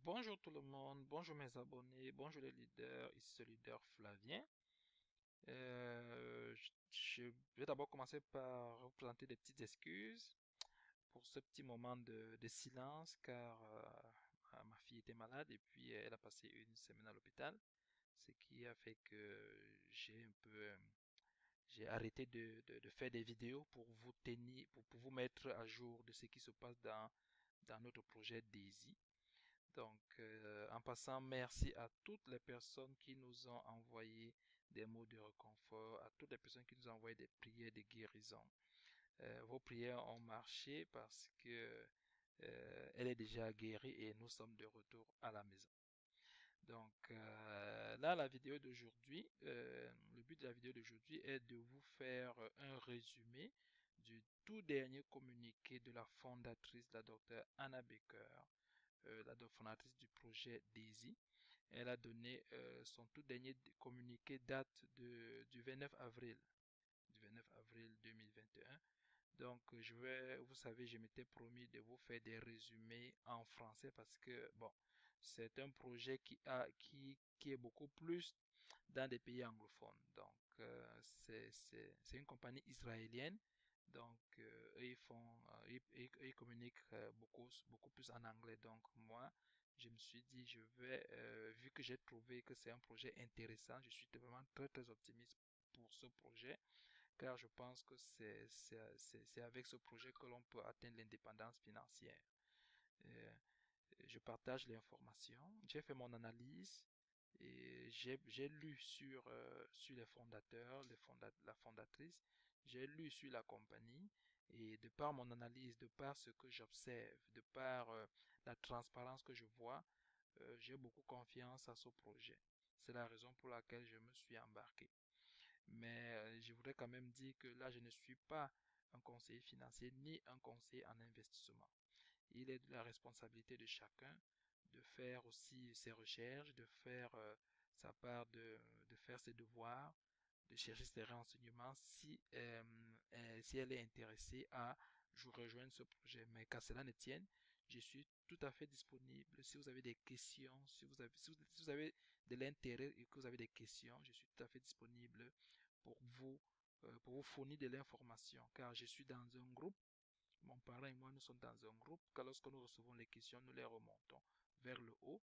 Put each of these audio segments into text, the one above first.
Bonjour tout le monde, bonjour mes abonnés, bonjour les leaders, ici le leader Flavien. Je vais d'abord commencer par vous présenter des petites excuses pour ce petit moment de silence car ma fille était malade et puis elle a passé une semaine à l'hôpital, ce qui a fait que j'ai arrêté de faire des vidéos pour vous tenir, pour vous mettre à jour de ce qui se passe dans notre projet Daisy. Donc, en passant, merci à toutes les personnes qui nous ont envoyé des mots de réconfort, à toutes les personnes qui nous ont envoyé des prières de guérison. Vos prières ont marché parce que elle est déjà guérie et nous sommes de retour à la maison. Donc, là, la vidéo d'aujourd'hui, le but de la vidéo d'aujourd'hui est de vous faire un résumé du tout dernier communiqué de la fondatrice, la docteure Anna Baker, la fondatrice du projet DAISY. Elle a donné son tout dernier communiqué date du 29 avril, 2021. Donc, vous savez, je m'étais promis de vous faire des résumés en français parce que, bon, c'est un projet qui est beaucoup plus dans des pays anglophones. Donc, c'est une compagnie israélienne. Donc, ils communiquent beaucoup plus en anglais. Donc, moi, je me suis dit, vu que j'ai trouvé que c'est un projet intéressant, je suis vraiment très, très optimiste pour ce projet, car je pense que c'est avec ce projet que l'on peut atteindre l'indépendance financière. Euh, je partage l'information, j'ai fait mon analyse et j'ai lu sur les fondateurs, la fondatrice, j'ai lu sur la compagnie et de par mon analyse, de par ce que j'observe, de par la transparence que je vois, j'ai beaucoup confiance à ce projet. C'est la raison pour laquelle je me suis embarqué. Mais je voudrais quand même dire que là, je ne suis pas un conseiller financier ni un conseiller en investissement. Il est de la responsabilité de chacun de faire aussi ses recherches, de faire sa part de faire ses devoirs, de chercher ses renseignements si elle est intéressée à rejoindre ce projet. Mais qu'à cela ne tienne, je suis tout à fait disponible. Si vous avez des questions, si vous avez de l'intérêt et que vous avez des questions, je suis tout à fait disponible pour vous fournir de l'information. Car je suis dans un groupe, mon parent et moi, nous sommes dans un groupe, car lorsque nous recevons les questions, nous les remontons vers le haut.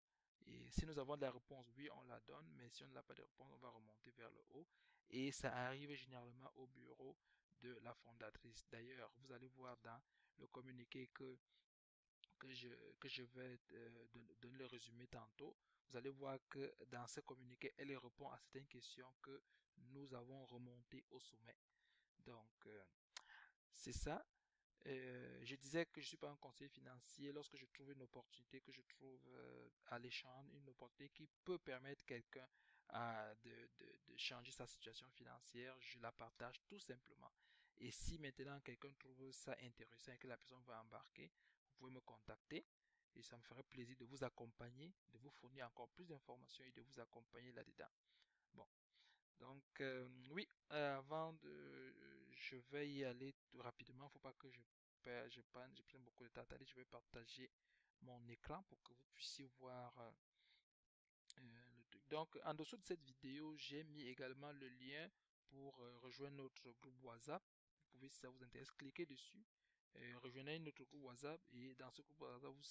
Et si nous avons de la réponse, oui, on la donne, mais si on n'a pas de réponse, on va remonter vers le haut. Et ça arrive généralement au bureau de la fondatrice. D'ailleurs, vous allez voir dans le communiqué que je vais donner le résumé tantôt. Vous allez voir que dans ce communiqué, elle répond à certaines questions que nous avons remontées au sommet. Donc, c'est ça. Je disais que je ne suis pas un conseiller financier. Lorsque je trouve une opportunité que je trouve alléchante, une opportunité qui peut permettre quelqu'un de changer sa situation financière, je la partage tout simplement. Et si maintenant quelqu'un trouve ça intéressant et que la personne va embarquer, vous pouvez me contacter et ça me ferait plaisir de vous accompagner, de vous fournir encore plus d'informations et de vous accompagner là-dedans. Bon, donc, oui, je vais y aller tout rapidement. Faut pas que je prenne beaucoup de temps. Allez, je vais partager mon écran pour que vous puissiez voir le truc. Donc, en dessous de cette vidéo, j'ai mis également le lien pour rejoindre notre groupe WhatsApp. Vous pouvez, si ça vous intéresse, cliquer dessus. Rejoignez notre groupe WhatsApp et dans ce groupe WhatsApp, vous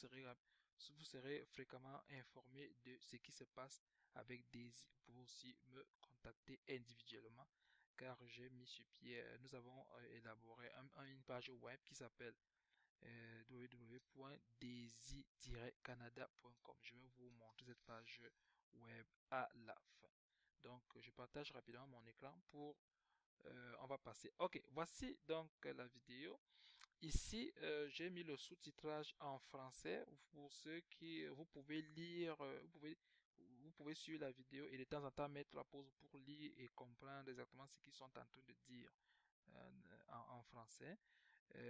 serez fréquemment informé de ce qui se passe avec Daisy. Vous pouvez aussi me contacter individuellement car j'ai mis sur pied, nous avons élaboré une page web qui s'appelle www.daisy-canada.com. Je vais vous montrer cette page web à la fin. Donc, je partage rapidement mon écran on va passer. Ok, voici donc la vidéo. Ici, j'ai mis le sous-titrage en français pour ceux qui, vous pouvez lire, vous pouvez suivre la vidéo et de temps en temps mettre la pause pour lire et comprendre exactement ce qu'ils sont en train de dire en français.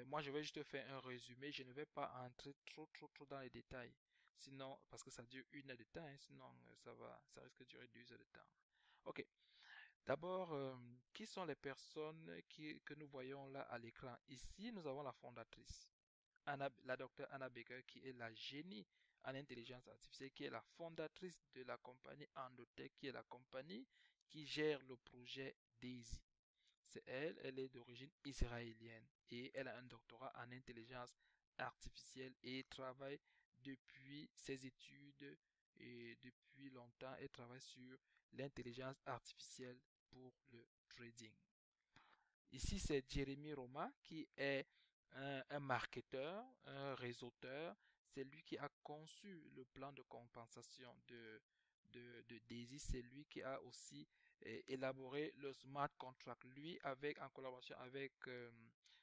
Moi, je vais juste faire un résumé. Je ne vais pas entrer trop dans les détails. Sinon, parce que ça dure 1 heure de temps, hein, sinon ça risque de durer 2 heures de temps. Ok. D'abord, qui sont les personnes que nous voyons là à l'écran? Ici, nous avons la fondatrice, la docteure Anna Baker, qui est la génie en intelligence artificielle, qui est la fondatrice de la compagnie Endotech, qui est la compagnie qui gère le projet DAISY. C'est elle, elle est d'origine israélienne et elle a un doctorat en intelligence artificielle et travaille depuis ses études et depuis longtemps, elle travaille sur l'intelligence artificielle pour le trading. Ici, c'est Jérémy Roma qui est un marketeur, un réseauteur. C'est lui qui a conçu le plan de compensation de Daisy. C'est lui qui a aussi élaboré le smart contract. Lui, en collaboration avec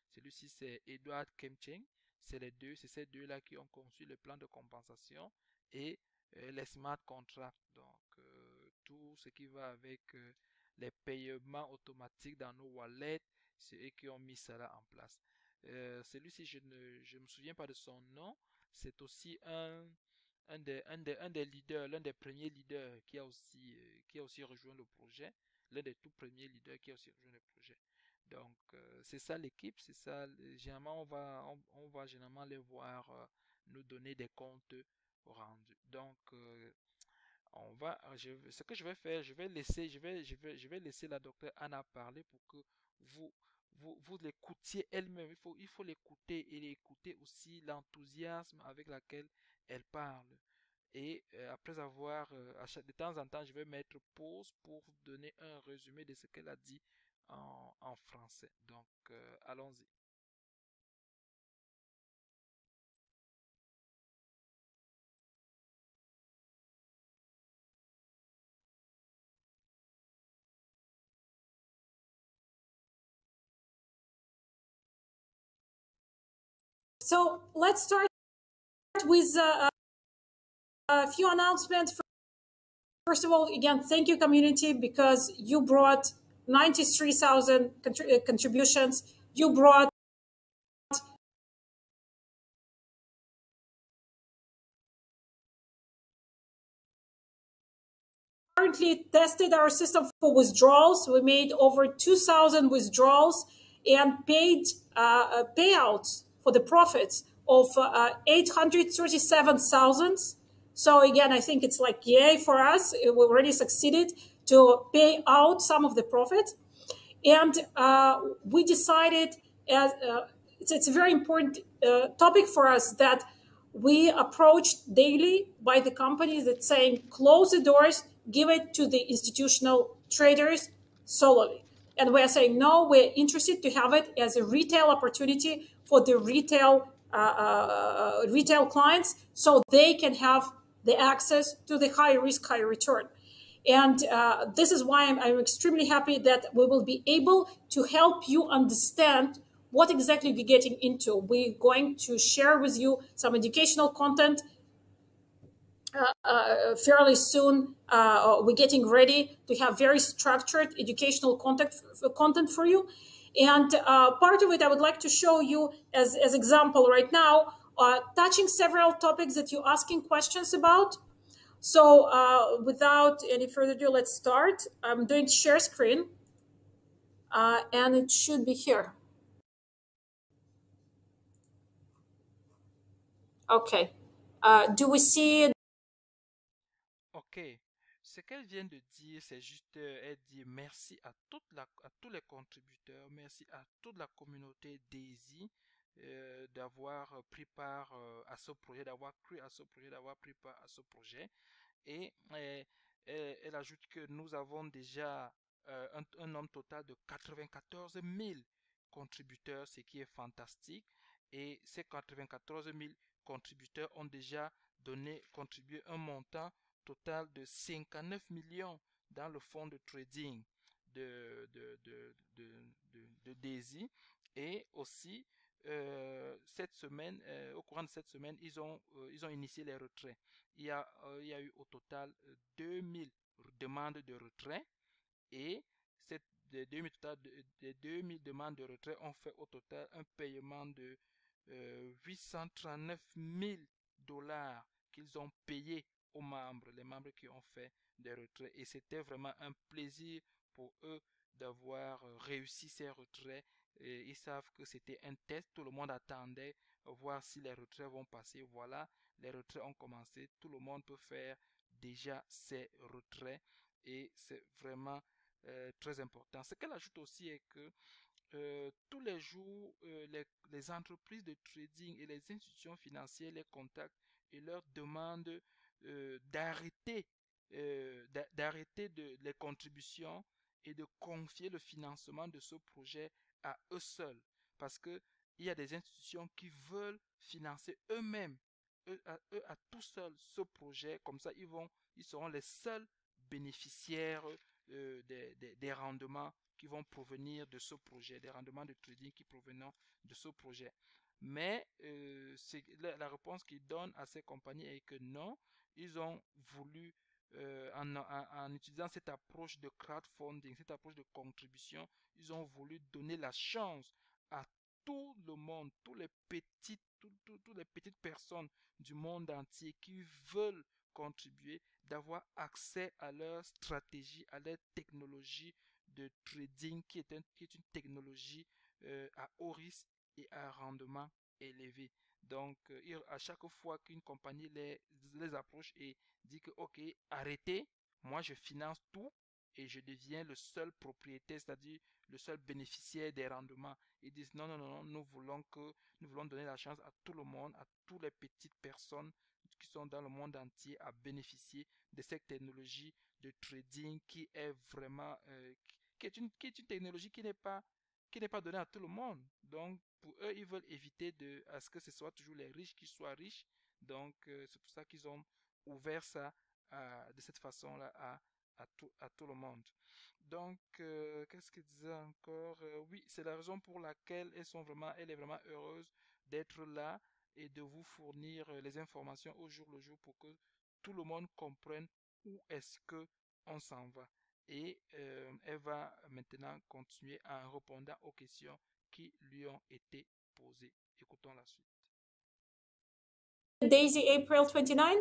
celui-ci, c'est Edward Kemcheng. C'est ces deux-là qui ont conçu le plan de compensation et les smart contracts. Donc, tout ce qui va avec les paiements automatiques dans nos wallets, c'est eux qui ont mis cela en place. Celui-ci, je me souviens pas de son nom. C'est aussi un des leaders, l'un des premiers leaders qui a aussi rejoint le projet. L'un des tout premiers leaders qui a aussi rejoint le projet. Donc, c'est ça l'équipe, c'est ça. Généralement, on va généralement les voir nous donner des comptes rendus. Donc, ce que je vais faire, je vais laisser la docteure Anna parler pour que vous, vous l'écoutiez elle-même. Il faut l'écouter et écouter aussi l'enthousiasme avec lequel elle parle. Et après avoir, de temps en temps, je vais mettre pause pour donner un résumé de ce qu'elle a dit en français. Donc, allons-y. So let's start with a few announcements. First of all, again, thank you, community, because you brought 93,000 contributions. You brought currently tested our system for withdrawals. We made over 2,000 withdrawals and paid payouts for the profits of 837,000. So again, I think it's like yay for us. We already succeeded to pay out some of the profit. And we decided as it's a very important topic for us that we approached daily by the companies that saying close the doors, give it to the institutional traders solely. And we're saying no, we're interested to have it as a retail opportunity for the retail clients, so they can have the access to the high risk, high return. And this is why I'm extremely happy that we will be able to help you understand what exactly you're getting into. We're going to share with you some educational content fairly soon. We're getting ready to have very structured educational content for you. And part of it I would like to show you as example right now, touching several topics that you're asking questions about. So without any further ado, let's start. I'm doing share screen and it should be here. Okay. Do we see? Ok. Ce qu'elle vient de dire, c'est juste, elle dit merci à à tous les contributeurs, merci à toute la communauté DAISY d'avoir pris part à ce projet, d'avoir cru à ce projet, d'avoir pris part à ce projet. Et elle ajoute que nous avons déjà un nombre total de 94 000 contributeurs, ce qui est fantastique. Et ces 94 000 contributeurs ont déjà contribué un montant total de 59 millions dans le fonds de trading de Daisy. Et aussi, cette semaine, au courant de cette semaine, ils ont initié les retraits. Il y a eu au total 2000 demandes de retrait et les 2000 demandes de retrait ont fait au total un paiement de 839 000 dollars qu'ils ont payé aux membres, les membres qui ont fait des retraits. Et c'était vraiment un plaisir pour eux d'avoir réussi ces retraits. Et ils savent que c'était un test, tout le monde attendait voir si les retraits vont passer. Voilà, les retraits ont commencé, tout le monde peut faire déjà ses retraits et c'est vraiment très important. Ce qu'elle ajoute aussi est que tous les jours, les entreprises de trading et les institutions financières les contactent et leur demandent d'arrêter les contributions et de confier le financement de ce projet à eux seuls. Parce que il y a des institutions qui veulent financer eux-mêmes, eux à tout seuls, ce projet. Comme ça, ils seront les seuls bénéficiaires des rendements qui vont provenir de ce projet, des rendements de trading qui provenant de ce projet. Mais la réponse qu'ils donnent à ces compagnies est que non, ils ont voulu, en utilisant cette approche de crowdfunding, cette approche de contribution, ils ont voulu donner la chance à tout le monde, toutes les petites personnes du monde entier qui veulent contribuer, d'avoir accès à leur stratégie, à leur technologie de trading qui est une technologie à haut risque et à rendement élevé. Donc, à chaque fois qu'une compagnie les approche et dit que, OK, arrêtez, moi je finance tout et je deviens le seul propriétaire, c'est-à-dire le seul bénéficiaire des rendements. Ils disent non, non, non, non, nous voulons donner la chance à tout le monde, à toutes les petites personnes qui sont dans le monde entier à bénéficier de cette technologie de trading qui est vraiment, qui est une technologie qui n'est pas donnée à tout le monde. Donc, pour eux, ils veulent éviter à ce que ce soit toujours les riches qui soient riches. Donc, c'est pour ça qu'ils ont ouvert ça de cette façon-là à tout le monde. Donc, qu'est-ce qu'ils disaient encore? Oui, c'est la raison pour laquelle elle est vraiment heureuse d'être là et de vous fournir les informations au jour le jour pour que tout le monde comprenne où est-ce que on s'en va. Et elle va maintenant continuer en répondant aux questions qui lui ont été posées. Écoutons la suite. Daisy, April 29?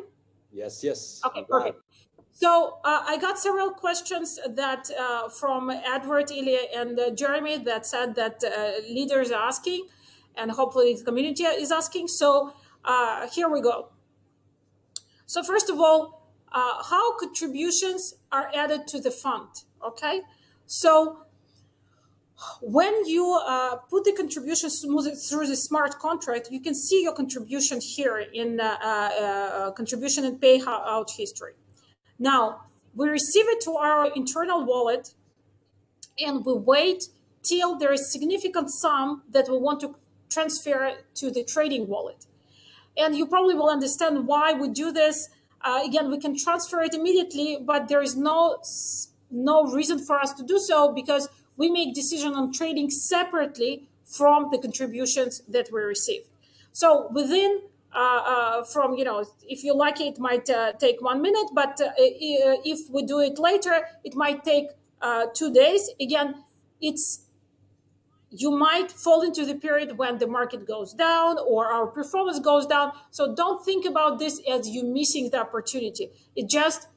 Yes, yes. Okay, perfect. So I got several questions that from Edward, Ilya, and Jeremy that said that leaders are asking, and hopefully the community is asking. So here we go. So first of all, how contributions are added to the fund, okay? So when you put the contributions through the smart contract, you can see your contribution here in contribution and payout history. Now, we receive it to our internal wallet and we wait till there is significant sum that we want to transfer to the trading wallet. And you probably will understand why we do this. Again, we can transfer it immediately, but there is no reason for us to do so because we make decision on trading separately from the contributions that we receive. So within from, if you like it might take 1 minute, but if we do it later, it might take 2 days. Again, you might fall into the period when the market goes down or our performance goes down. So don't think about this as you missing the opportunity. It just,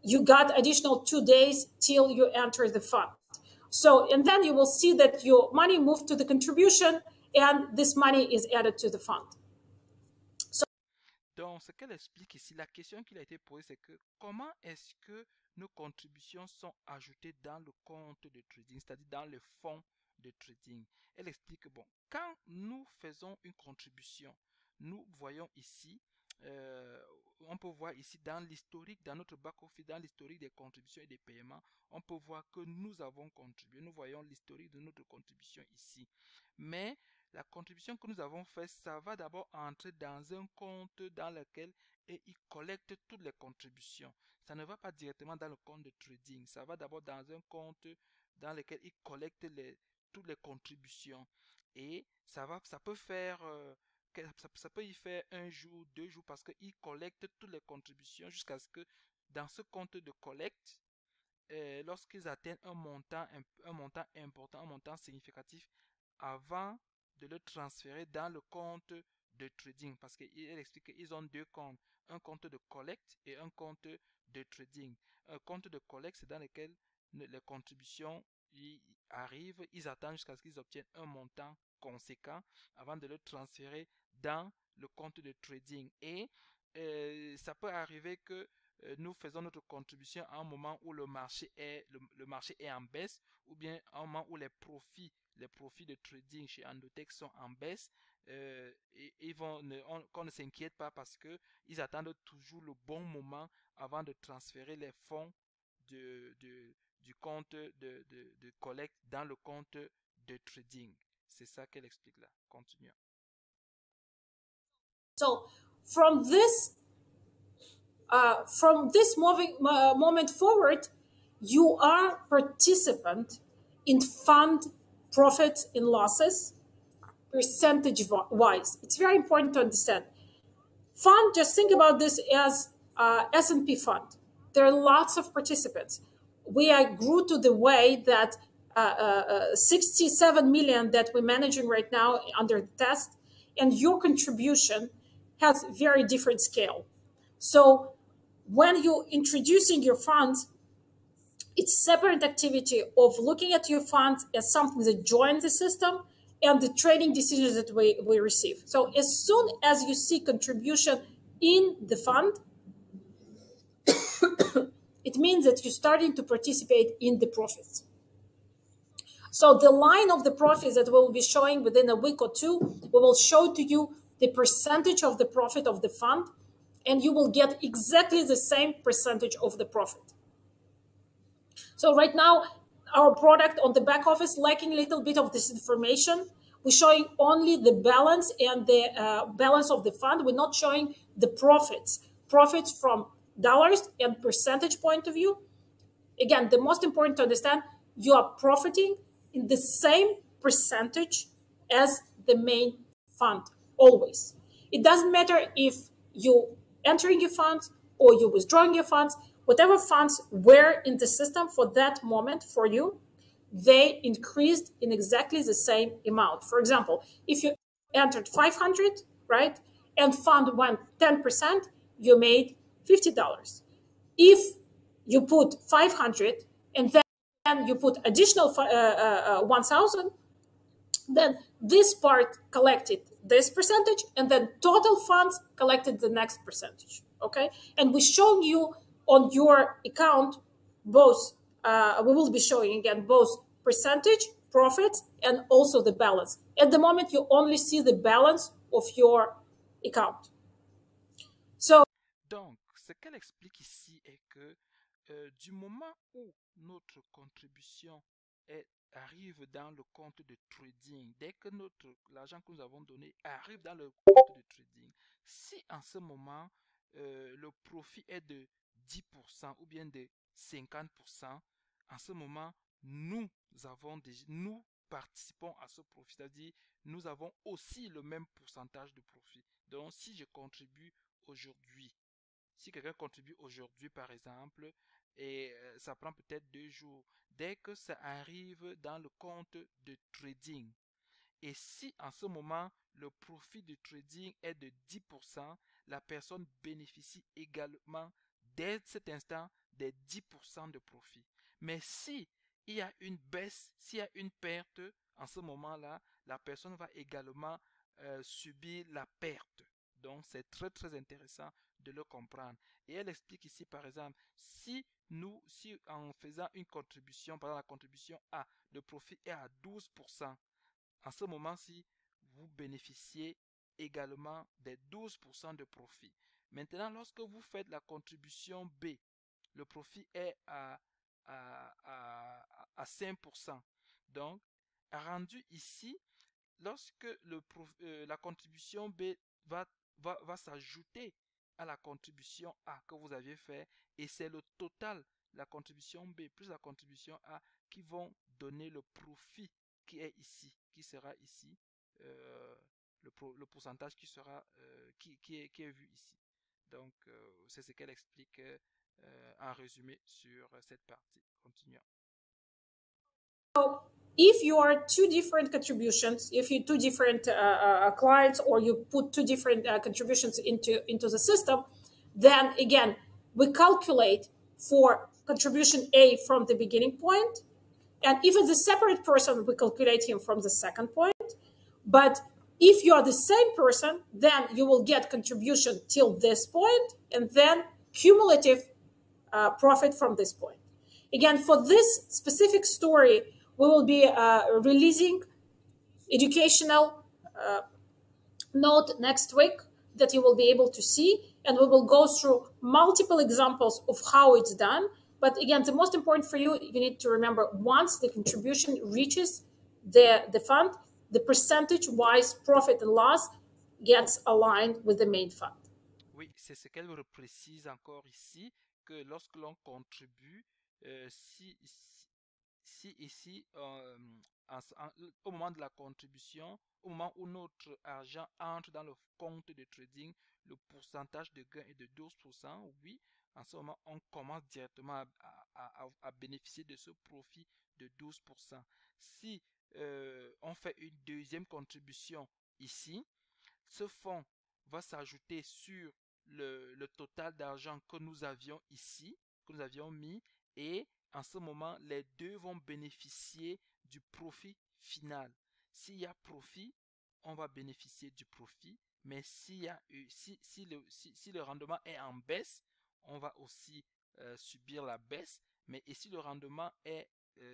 you got additional 2 days till you enter the fund. So, and then you will see that your money moved to the contribution and this money is added to the fund. Donc, ce qu'elle explique ici, la question qui a été posée, c'est que comment est-ce que nos contributions sont ajoutées dans le compte de trading, c'est-à-dire dans le fonds de trading. Elle explique que, bon, quand nous faisons une contribution, nous voyons ici, on peut voir ici dans l'historique, dans notre back-office, dans l'historique des contributions et des paiements, on peut voir que nous avons contribué. Nous voyons l'historique de notre contribution ici. Mais la contribution que nous avons faite, ça va d'abord entrer dans un compte dans lequel il collecte toutes les contributions. Ça ne va pas directement dans le compte de trading. Ça va d'abord dans un compte dans lequel il collecte toutes les contributions. Et ça peut faire... ça peut y faire 1 jour, 2 jours parce qu'il collecte toutes les contributions jusqu'à ce que dans ce compte de collecte, lorsqu'ils atteignent un montant important, un montant significatif, avant de le transférer dans le compte de trading, parce qu'elle explique qu'ils ont 2 comptes, un compte de collecte et un compte de trading. Un compte de collecte, c'est dans lequel les contributions arrivent, ils attendent jusqu'à ce qu'ils obtiennent un montant conséquent avant de le transférer dans le compte de trading. Et ça peut arriver que nous faisons notre contribution à un moment où le marché est en baisse, ou bien à un moment où les profits de trading chez Endotech sont en baisse. Et qu'on ne s'inquiète pas parce que ils attendent toujours le bon moment avant de transférer les fonds du compte de collecte dans le compte de trading. C'est ça qu'elle explique là. Continuons. So from this moment forward, you are participant in fund profits and losses percentage wise. It's very important to understand. Fund, just think about this as S&P fund. There are lots of participants. We grew to the way that 67 million that we're managing right now under the test, and your contribution has very different scale. So when you're introducing your funds, it's separate activity of looking at your funds as something that joins the system and the trading decisions that we receive. So as soon as you see contribution in the fund, it means that you're starting to participate in the profits. So the line of the profits that we'll be showing within a week or two, we will show to you the percentage of the profit of the fund, and you will get exactly the same percentage of the profit. So right now, our product on the back office lacking a little bit of this information. We're showing only the balance and the balance of the fund. We're not showing the profits from dollars and percentage point of view. Again, the most important to understand, you are profiting in the same percentage as the main fund, always. It doesn't matter if you entering your funds or you withdrawing your funds, whatever funds were in the system for that moment for you, they increased in exactly the same amount. For example, if you entered 500, right, and fund went 10%, you made $50. If you put 500 and then you put additional 1,000, then this part collected this percentage, and then total funds collected the next percentage. Okay, and we're showing you on your account both. We will be showing again both percentage, profits, and also the balance. At the moment, you only see the balance of your account. So, donc, ce qu'elle explique ici est que du moment où notre contribution arrive dans le compte de trading, dès que l'argent que nous avons donné arrive dans le compte de trading, si en ce moment le profit est de 10% ou bien de 50%, en ce moment, nous participons à ce profit, c'est-à-dire nous avons aussi le même pourcentage de profit. Donc, si je contribue aujourd'hui, si quelqu'un contribue aujourd'hui, par exemple, et ça prend peut-être 2 jours, dès que ça arrive dans le compte de trading, et si en ce moment, le profit de trading est de 10%, la personne bénéficie également, dès cet instant, des 10% de profit. Mais si il y a une baisse, s'il y a une perte, en ce moment-là, la personne va également subir la perte. Donc, c'est très, très intéressant de le comprendre. Et elle explique ici, par exemple, si en faisant une contribution, par exemple la contribution A, le profit est à 12%, en ce moment-ci, vous bénéficiez également des 12% de profit. Maintenant, lorsque vous faites la contribution B, le profit est à 5%. Donc, rendu ici, lorsque la contribution B va s'ajouter à la contribution A que vous aviez fait, et c'est le total, la contribution B plus la contribution A, qui vont donner le profit qui est ici, qui sera ici, le pourcentage qui sera qui est vu ici. Donc, c'est ce qu'elle explique en résumé sur cette partie. Continuons. So if you are two different contributions, if you two different clients, or you put two different contributions into the system, then again, we calculate for contribution A from the beginning point, and if it's a separate person, we calculate him from the second point. But If you are the same person, then you will get contribution till this point, and then cumulative profit from this point. Again, for this specific story, we will be releasing educational note next week that you will be able to see, and we will go through multiple examples of how it's done. But again, the most important for you, you need to remember, once the contribution reaches the fund, the percentage-wise profit and loss gets aligned with the main fund. Oui, c'est ce qu'elle reprécise encore ici, que lorsque l'on contribue, si ici, au moment de la contribution, au moment où notre argent entre dans le compte de trading, le pourcentage de gain est de 12%, oui, en ce moment, on commence directement à bénéficier de ce profit de 12%. Si on fait une deuxième contribution ici, ce fonds va s'ajouter sur le total d'argent que nous avions ici, que nous avions mis, et en ce moment, les deux vont bénéficier du profit final. S'il y a profit, on va bénéficier du profit, mais si le rendement est en baisse, on va aussi subir la baisse, mais et si le rendement est,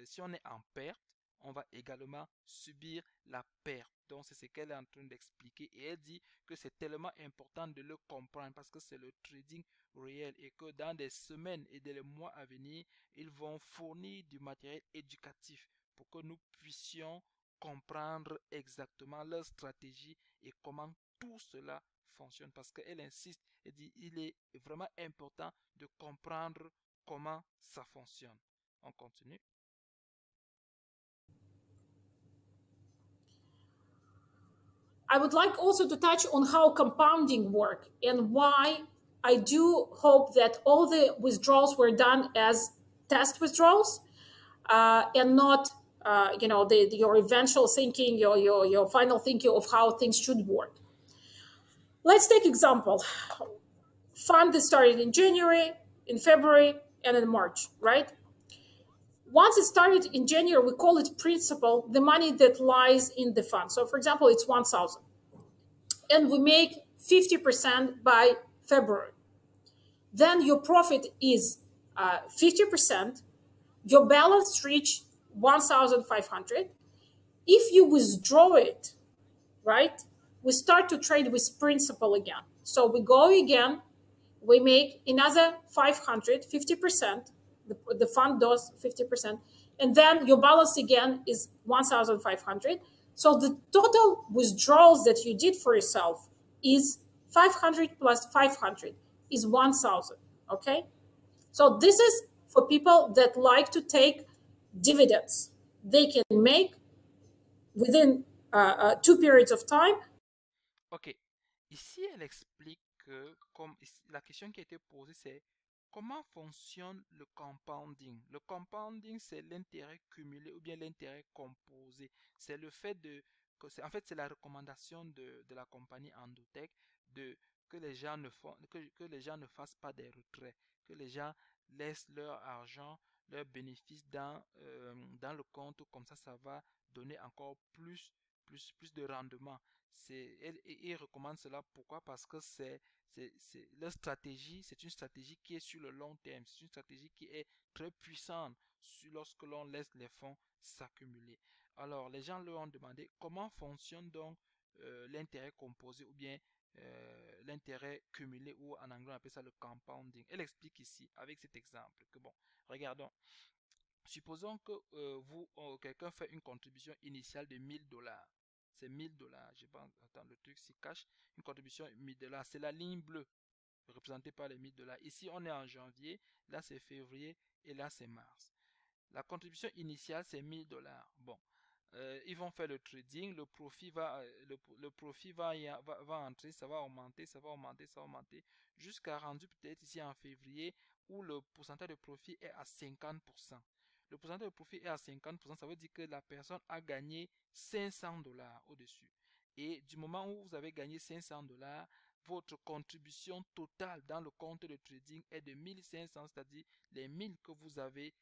si on est en perte, on va également subir la perte. Donc, c'est ce qu'elle est en train d'expliquer. Et elle dit que c'est tellement important de le comprendre parce que c'est le trading réel et que dans des semaines et des mois à venir, ils vont fournir du matériel éducatif pour que nous puissions comprendre exactement leur stratégie et comment tout cela fonctionne. Parce qu'elle insiste et dit il est vraiment important de comprendre comment ça fonctionne. On continue. I would like also to touch on how compounding work and why I do hope that all the withdrawals were done as test withdrawals and not, your eventual thinking, your final thinking of how things should work. Let's take example. Fund that started in January, in February, and in March, right? Once it started in January, we call it principal, the money that lies in the fund. So for example, it's 1,000. And we make 50% by February. Then your profit is 50%. Your balance reach 1,500. If you withdraw it, right, we start to trade with principal again. So we go again, we make another 500, 50%. The fund does 50%. And then your balance again is 1,500. So the total withdrawals that you did for yourself is 500 plus 500 is 1,000. Okay? So this is for people that like to take dividends. They can make within 2 periods of time. Ok. Ici, elle explique que comme la question qui a été posée, c'est comment fonctionne le compounding? Le compounding, c'est l'intérêt cumulé ou bien l'intérêt composé. C'est le fait de... En fait, c'est la recommandation de la compagnie Endotech que les gens que les gens ne fassent pas des retraits, que les gens laissent leur argent, leurs bénéfices dans le compte, comme ça va donner encore plus de rendement. Ils recommandent cela. Pourquoi? Parce que leur stratégie, c'est une stratégie qui est sur le long terme. C'est une stratégie qui est très puissante lorsque l'on laisse les fonds s'accumuler. Alors, les gens leur ont demandé comment fonctionne donc l'intérêt composé ou bien l'intérêt cumulé, ou en anglais on appelle ça le compounding. Elle explique ici avec cet exemple que bon, regardons. Supposons que quelqu'un fait une contribution initiale de 1,000 $. C'est 1,000 $. Je pense, attends, le truc s'y cache. Une contribution de 1,000 $. C'est la ligne bleue représentée par les 1,000 $. Ici, on est en janvier. Là, c'est février. Et là, c'est mars. La contribution initiale, c'est 1,000 $. Bon. Ils vont faire le trading. Le profit va entrer. Ça va augmenter. Ça va augmenter. Ça va augmenter. Jusqu'à rendu peut-être ici en février où le pourcentage de profit est à 50%. Le pourcentage de profit est à 50%, ça veut dire que la personne a gagné 500 $ au-dessus. Et du moment où vous avez gagné 500 $, votre contribution totale dans le compte de trading est de 1,500, c'est-à-dire les 1,000 que vous avez,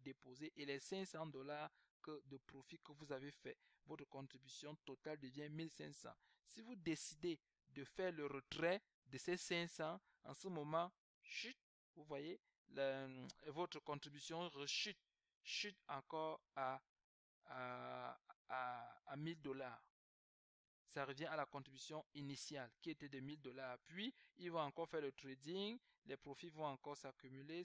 déposé et les 500 $ de profit que vous avez fait. votre contribution totale devient 1500. Si vous décidez de faire le retrait de ces 500, en ce moment, chute, vous voyez, votre contribution chute encore à 1000 $. Ça revient à la contribution initiale qui était de 1000 $. Puis, ils vont encore faire le trading. Les profits vont encore s'accumuler.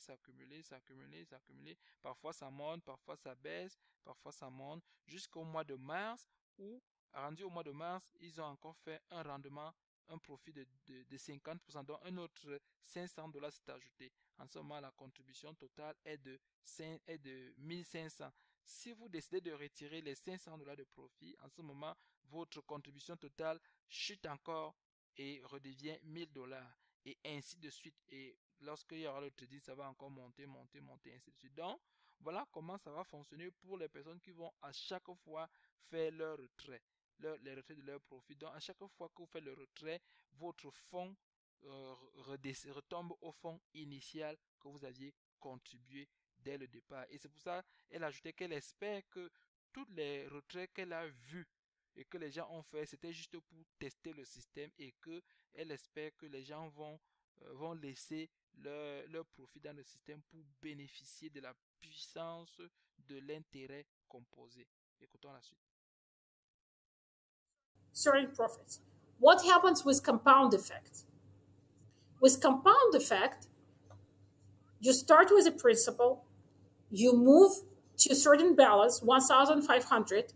Parfois, ça monte, parfois, ça baisse, parfois, ça monte. Jusqu'au mois de mars où, rendu au mois de mars, ils ont encore fait un rendement, un profit de 50%. Donc, un autre 500 $ s'est ajouté. En ce moment, la contribution totale est de 1500. Si vous décidez de retirer les 500 $ de profit, en ce moment, votre contribution totale chute encore et redevient 1000 $. Et ainsi de suite. Et lorsqu'il y aura le trading, ça va encore monter, ainsi de suite. Donc, voilà comment ça va fonctionner pour les personnes qui vont à chaque fois faire leur retrait, les retraits de leur profit. Donc, à chaque fois que vous faites le retrait, votre fonds retombe au fonds initial que vous aviez contribué dès le départ. Et c'est pour ça qu'elle ajoutait qu'elle espère que tous les retraits qu'elle a vus et que les gens ont fait, c'était juste pour tester le système et qu'elle espère que les gens vont laisser leur profit dans le système pour bénéficier de la puissance de l'intérêt composé. Écoutons la suite. Certain profits. What happens with compound effect? With compound effect, you start with a principal, you move to a certain balance, 1,500,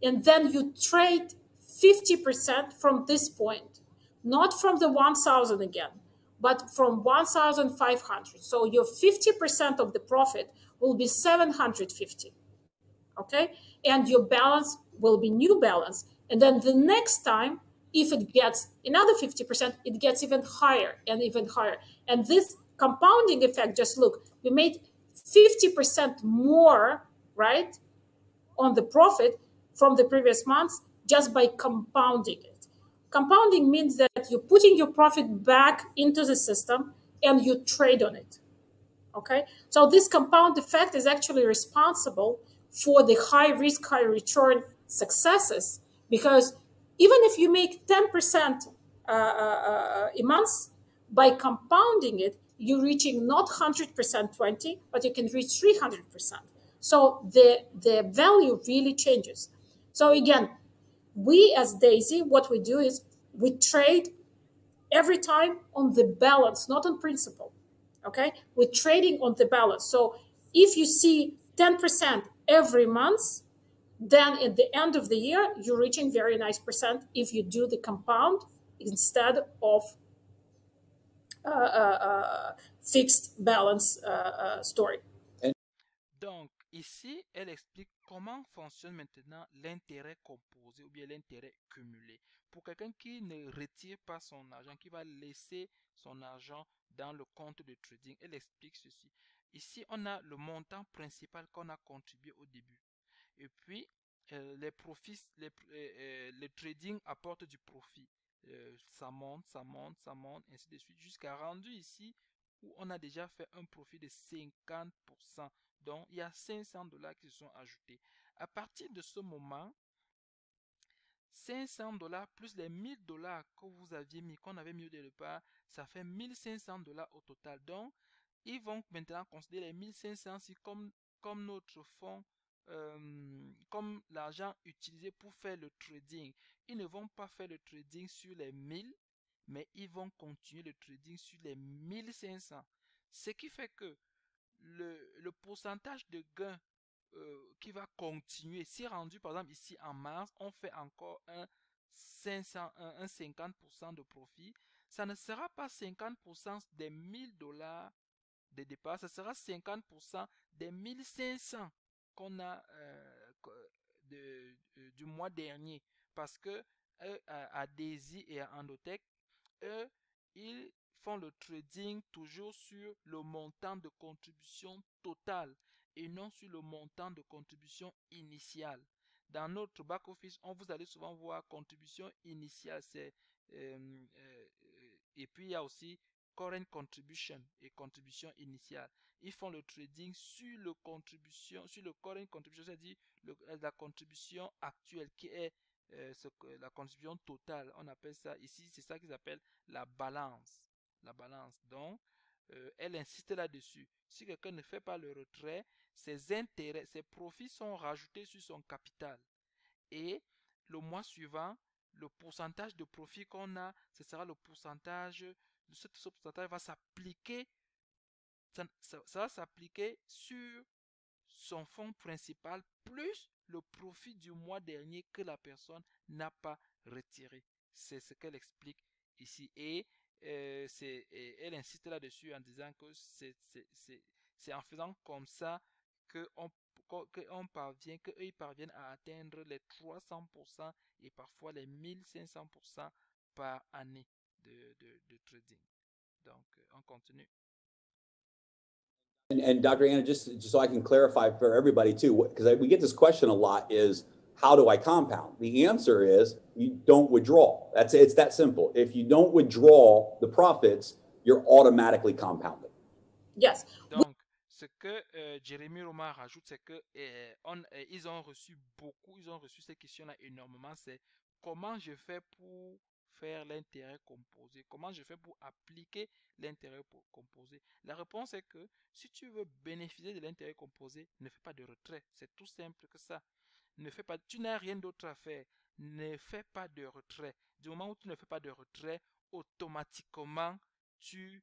and then you trade 50% from this point, not from the 1,000 again, but from 1,500. So your 50% of the profit will be 750, okay? And your balance will be new balance. And then the next time, if it gets another 50%, it gets even higher and even higher. And this compounding effect, just look, we made 50% more, right, on the profit from the previous months just by compounding it. Compounding means that you're putting your profit back into the system and you trade on it. Okay? So this compound effect is actually responsible for the high risk, high return successes, because even if you make 10% a month, by compounding it, you're reaching not 100% 20, but you can reach 300%. So the value really changes. So again, we as Daisy, what we do is we trade every time on the balance, not on principle. Okay? We're trading on the balance. So if you see 10% every month, then at the end of the year, you're reaching very nice percent if you do the compound instead of fixed balance story. Donc, ici, elle explique comment fonctionne maintenant l'intérêt composé ou bien l'intérêt cumulé. Pour quelqu'un qui ne retire pas son argent, qui va laisser son argent dans le compte de trading, elle explique ceci. Ici, on a le montant principal qu'on a contribué au début. Et puis, les profits, le trading apporte du profit. Ça monte, ainsi de suite, jusqu'à rendu ici où on a déjà fait un profit de 50%. Donc, il y a 500 $ qui se sont ajoutés. À partir de ce moment, 500 $ plus les 1000 $ que vous aviez mis, qu'on avait mis au départ, ça fait 1500 $ au total. Donc, ils vont maintenant considérer les 1500 comme notre fonds, comme l'argent utilisé pour faire le trading. Ils ne vont pas faire le trading sur les 1000, mais ils vont continuer le trading sur les 1500. Ce qui fait que le pourcentage de gain qui va continuer, si rendu par exemple ici en mars, on fait encore un 50% de profit, ça ne sera pas 50% des 1000 $ de départ, ça sera 50% des 1500 qu'on a du mois dernier, parce que à Daisy et à Endotech, eux, ils font le trading toujours sur le montant de contribution totale et non sur le montant de contribution initiale. Dans notre back-office, vous allez souvent voir contribution initiale, et puis il y a aussi current contribution et contribution initiale. Ils font le trading sur le current contribution, c'est-à-dire la contribution actuelle qui est la contribution totale. On appelle ça ici, c'est ça qu'ils appellent la balance. La balance. Donc, elle insiste là-dessus. Si quelqu'un ne fait pas le retrait, ses intérêts, ses profits sont rajoutés sur son capital. Et le mois suivant, le pourcentage de profit qu'on a, ce sera le pourcentage, ce pourcentage va s'appliquer, ça va s'appliquer sur son fonds principal plus le profit du mois dernier que la personne n'a pas retiré. C'est ce qu'elle explique ici. Et elle insiste là-dessus en disant que c'est en faisant comme ça qu'ils parviennent à atteindre les 300% et parfois les 1500% par année de trading. Donc, on continue. And Dr. Anna, just so I can clarify for everybody too, because we get this question a lot, is how do I compound? The answer is you don't withdraw. It's that simple. If you don't withdraw the profits, you're automatically compounding. Yes. Donc, ce que Jérémy Romain rajoute, c'est que ils ont reçu ces questions-là énormément. C'est comment je fais pour faire l'intérêt composé? Comment je fais pour appliquer l'intérêt composé? La réponse est que si tu veux bénéficier de l'intérêt composé, ne fais pas de retrait. C'est tout simple que ça. Tu n'as rien d'autre à faire. Ne fais pas de retrait. Du moment où tu ne fais pas de retrait, automatiquement, tu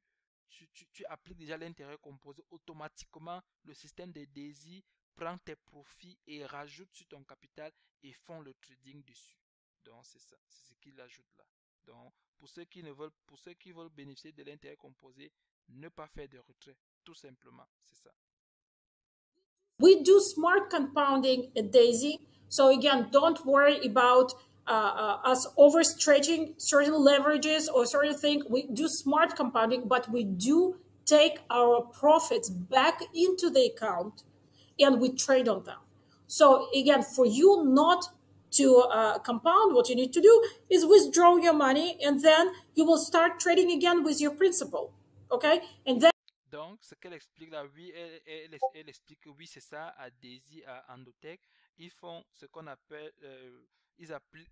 appliques déjà l'intérêt composé. Automatiquement, le système de désirs prend tes profits et rajoute sur ton capital et font le trading dessus. Donc, c'est ça. C'est ce qu'il ajoute là. Donc, pour ceux qui veulent bénéficier de l'intérêt composé, ne pas faire de retrait. Tout simplement, c'est ça. We do smart compounding at Daisy. So again, don't worry about us overstretching certain leverages or certain things. We do smart compounding, but we do take our profits back into the account and we trade on them. So again, for you not to compound, what you need to do is withdraw your money and then you will start trading again with your principal. Okay? And then donc, ce qu'elle explique là, oui, elle explique que oui, c'est ça, à Daisy, à Endotech, ils font ce qu'on appelle,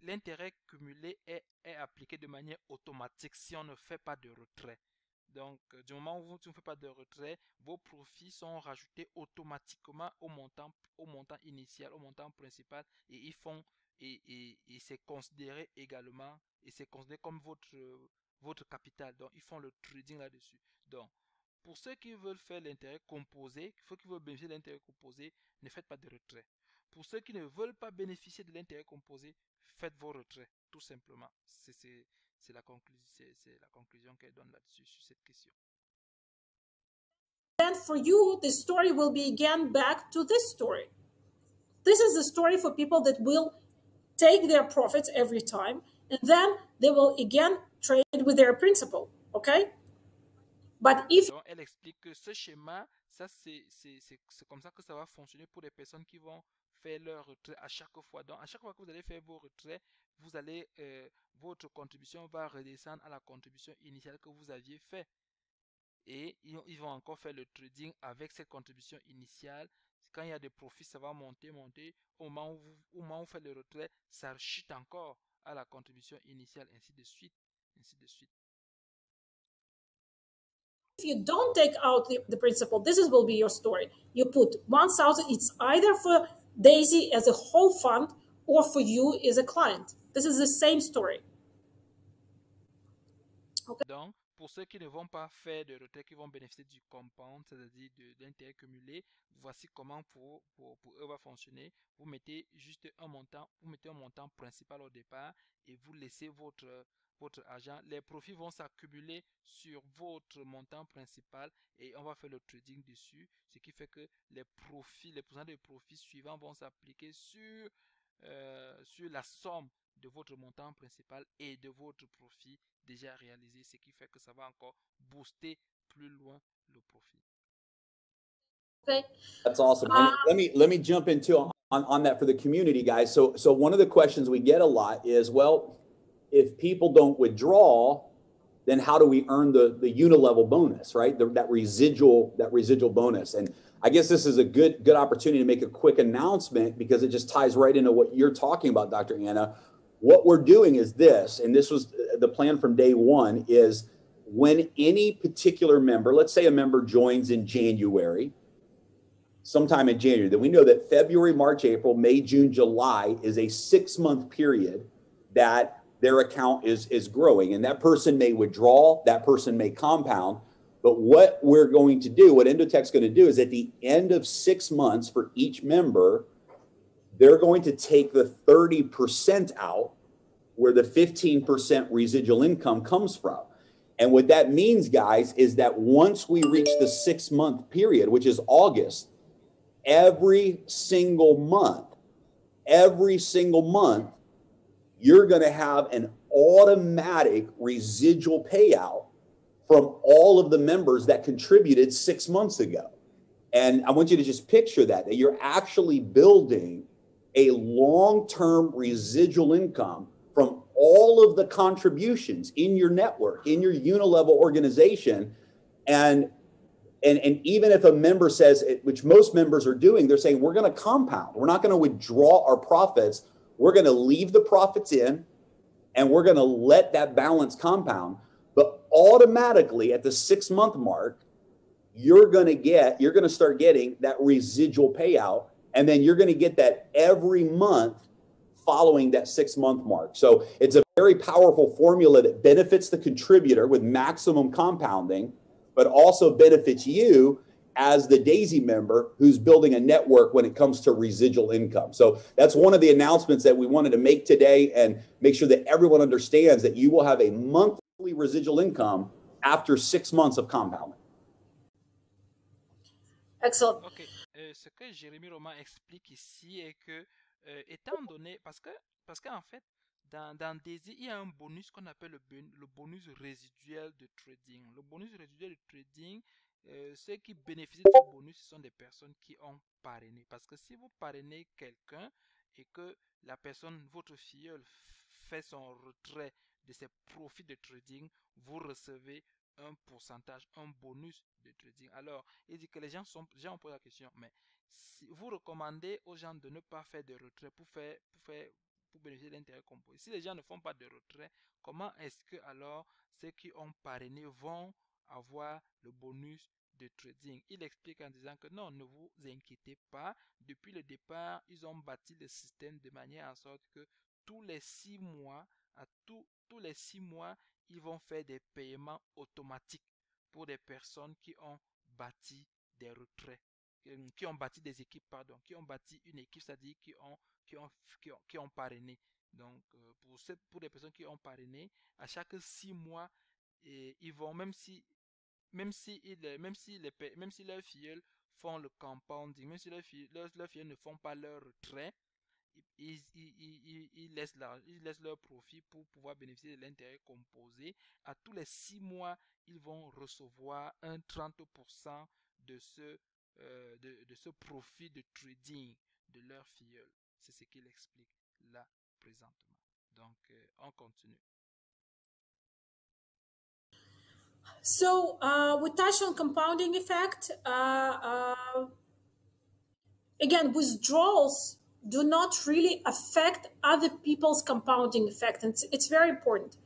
l'intérêt cumulé est appliqué de manière automatique si on ne fait pas de retrait. Donc, du moment où tu ne fais pas de retrait, vos profits sont rajoutés automatiquement au montant initial, au montant principal, et et c'est considéré également, et c'est considéré comme votre capital. Donc, ils font le trading là-dessus. Donc, pour ceux qui veulent faire l'intérêt composé, qui veulent bénéficier de l'intérêt composé, ne faites pas de retrait. Pour ceux qui ne veulent pas bénéficier de l'intérêt composé, faites vos retraits, tout simplement. C'est la conclusion qu'elle donne là-dessus, sur cette question. Then for you, the story will be again back to this story. This is the story for people that will take their profits every time, and then they will again trade with their principal, okay? But if donc, elle explique que ce schéma, ça c'est comme ça que ça va fonctionner pour les personnes qui vont faire leur retrait à chaque fois. Donc, à chaque fois que vous allez faire vos retraits, votre contribution va redescendre à la contribution initiale que vous aviez fait. Et ils vont encore faire le trading avec cette contribution initiale. Quand il y a des profits, ça va monter. Au moment où vous faites le retrait, ça chute encore à la contribution initiale, ainsi de suite. If you don't take out the principal, will be your story. You put 1,000, it's either for Daisy as a whole fund or for you as a client. This is the same story. Okay. Donc, pour ceux qui ne vont pas faire de retrait, qui vont bénéficier du compound, c'est-à-dire de l'intérêt cumulé, voici comment pour eux va fonctionner. Vous mettez juste un montant principal au départ et vous laissez votre argent. Les profits vont s'accumuler sur votre montant principal et on va faire le trading dessus, ce qui fait que les pourcentages de profits suivants vont s'appliquer sur la somme de votre montant principal et de votre profit déjà réalisé, ce qui fait que ça va encore booster plus loin le profit. Okay. That's awesome. Let me jump into on that for the community, guys. So one of the questions we get a lot is, well, if people don't withdraw, then how do we earn the unilevel bonus, right? That residual bonus. And I guess this is a good opportunity to make a quick announcement because it just ties right into what you're talking about, Dr. Anna. What we're doing is this, and this was the plan from day one, is when any particular member, let's say a member joins in January, sometime in January, then we know that February, March, April, May, June, July is a 6-month period that their account is growing. And that person may withdraw, that person may compound. But what we're going to do, what Endotech's going to do is at the end of 6 months for each member, they're going to take the 30% out where the 15% residual income comes from. And what that means, guys, is that once we reach the 6-month period, which is August, every single month, you're going to have an automatic residual payout from all of the members that contributed 6 months ago. And I want you to just picture that you're actually building a long-term residual income from all of the contributions in your network, in your unilevel organization. And even if a member says, which most members are doing, they're saying, we're going to compound. We're not going to withdraw our profits. We're going to leave the profits in, and we're going to let that balance compound. But automatically at the 6-month mark, you're going to start getting that residual payout. And then you're going to get that every month following that 6-month mark. So it's a very powerful formula that benefits the contributor with maximum compounding, but also benefits you as the Daisy member who's building a network when it comes to residual income. So that's one of the announcements that we wanted to make today and make sure that everyone understands that you will have a monthly residual income after 6 months of compounding. Excellent. Ok. Ce que Jérémy Roman explique ici est que, étant donné, parce qu'en fait, dans Daisy, il y a un bonus qu'on appelle le bonus résiduel de trading. Le bonus résiduel de trading, ceux qui bénéficient de ce bonus, ce sont des personnes qui ont parrainé. Parce que si vous parrainez quelqu'un et que la personne, votre filleul, fait son retrait de ses profits de trading, vous recevez un pourcentage, un bonus de trading. Alors, il dit que les gens ont posé la question, mais si vous recommandez aux gens de ne pas faire de retrait pour bénéficier de l'intérêt composé. Si les gens ne font pas de retrait, comment est-ce que alors ceux qui ont parrainé vont avoir le bonus de trading? Il explique en disant que non, ne vous inquiétez pas. Depuis le départ, ils ont bâti le système de manière à sorte que tous les 6 mois, tous les 6 mois, ils vont faire des paiements automatiques pour des personnes qui ont bâti des retraits, qui ont bâti des équipes, pardon, qui ont bâti une équipe, c'est-à-dire qui ont parrainé. Donc, pour des personnes qui ont parrainé, à chaque 6 mois, ils vont, même si leurs filleuls font le compounding, même si leurs filleuls ne font pas leur retrait, ils laissent leur profit pour pouvoir bénéficier de l'intérêt composé. À tous les 6 mois, ils vont recevoir un 30% de ce profit de trading de leur filleul. C'est ce qu'il explique là présentement. Donc, on continue. So we touched on compounding effect. Again, withdrawals do not really affect other people's compounding effect. And it's very important.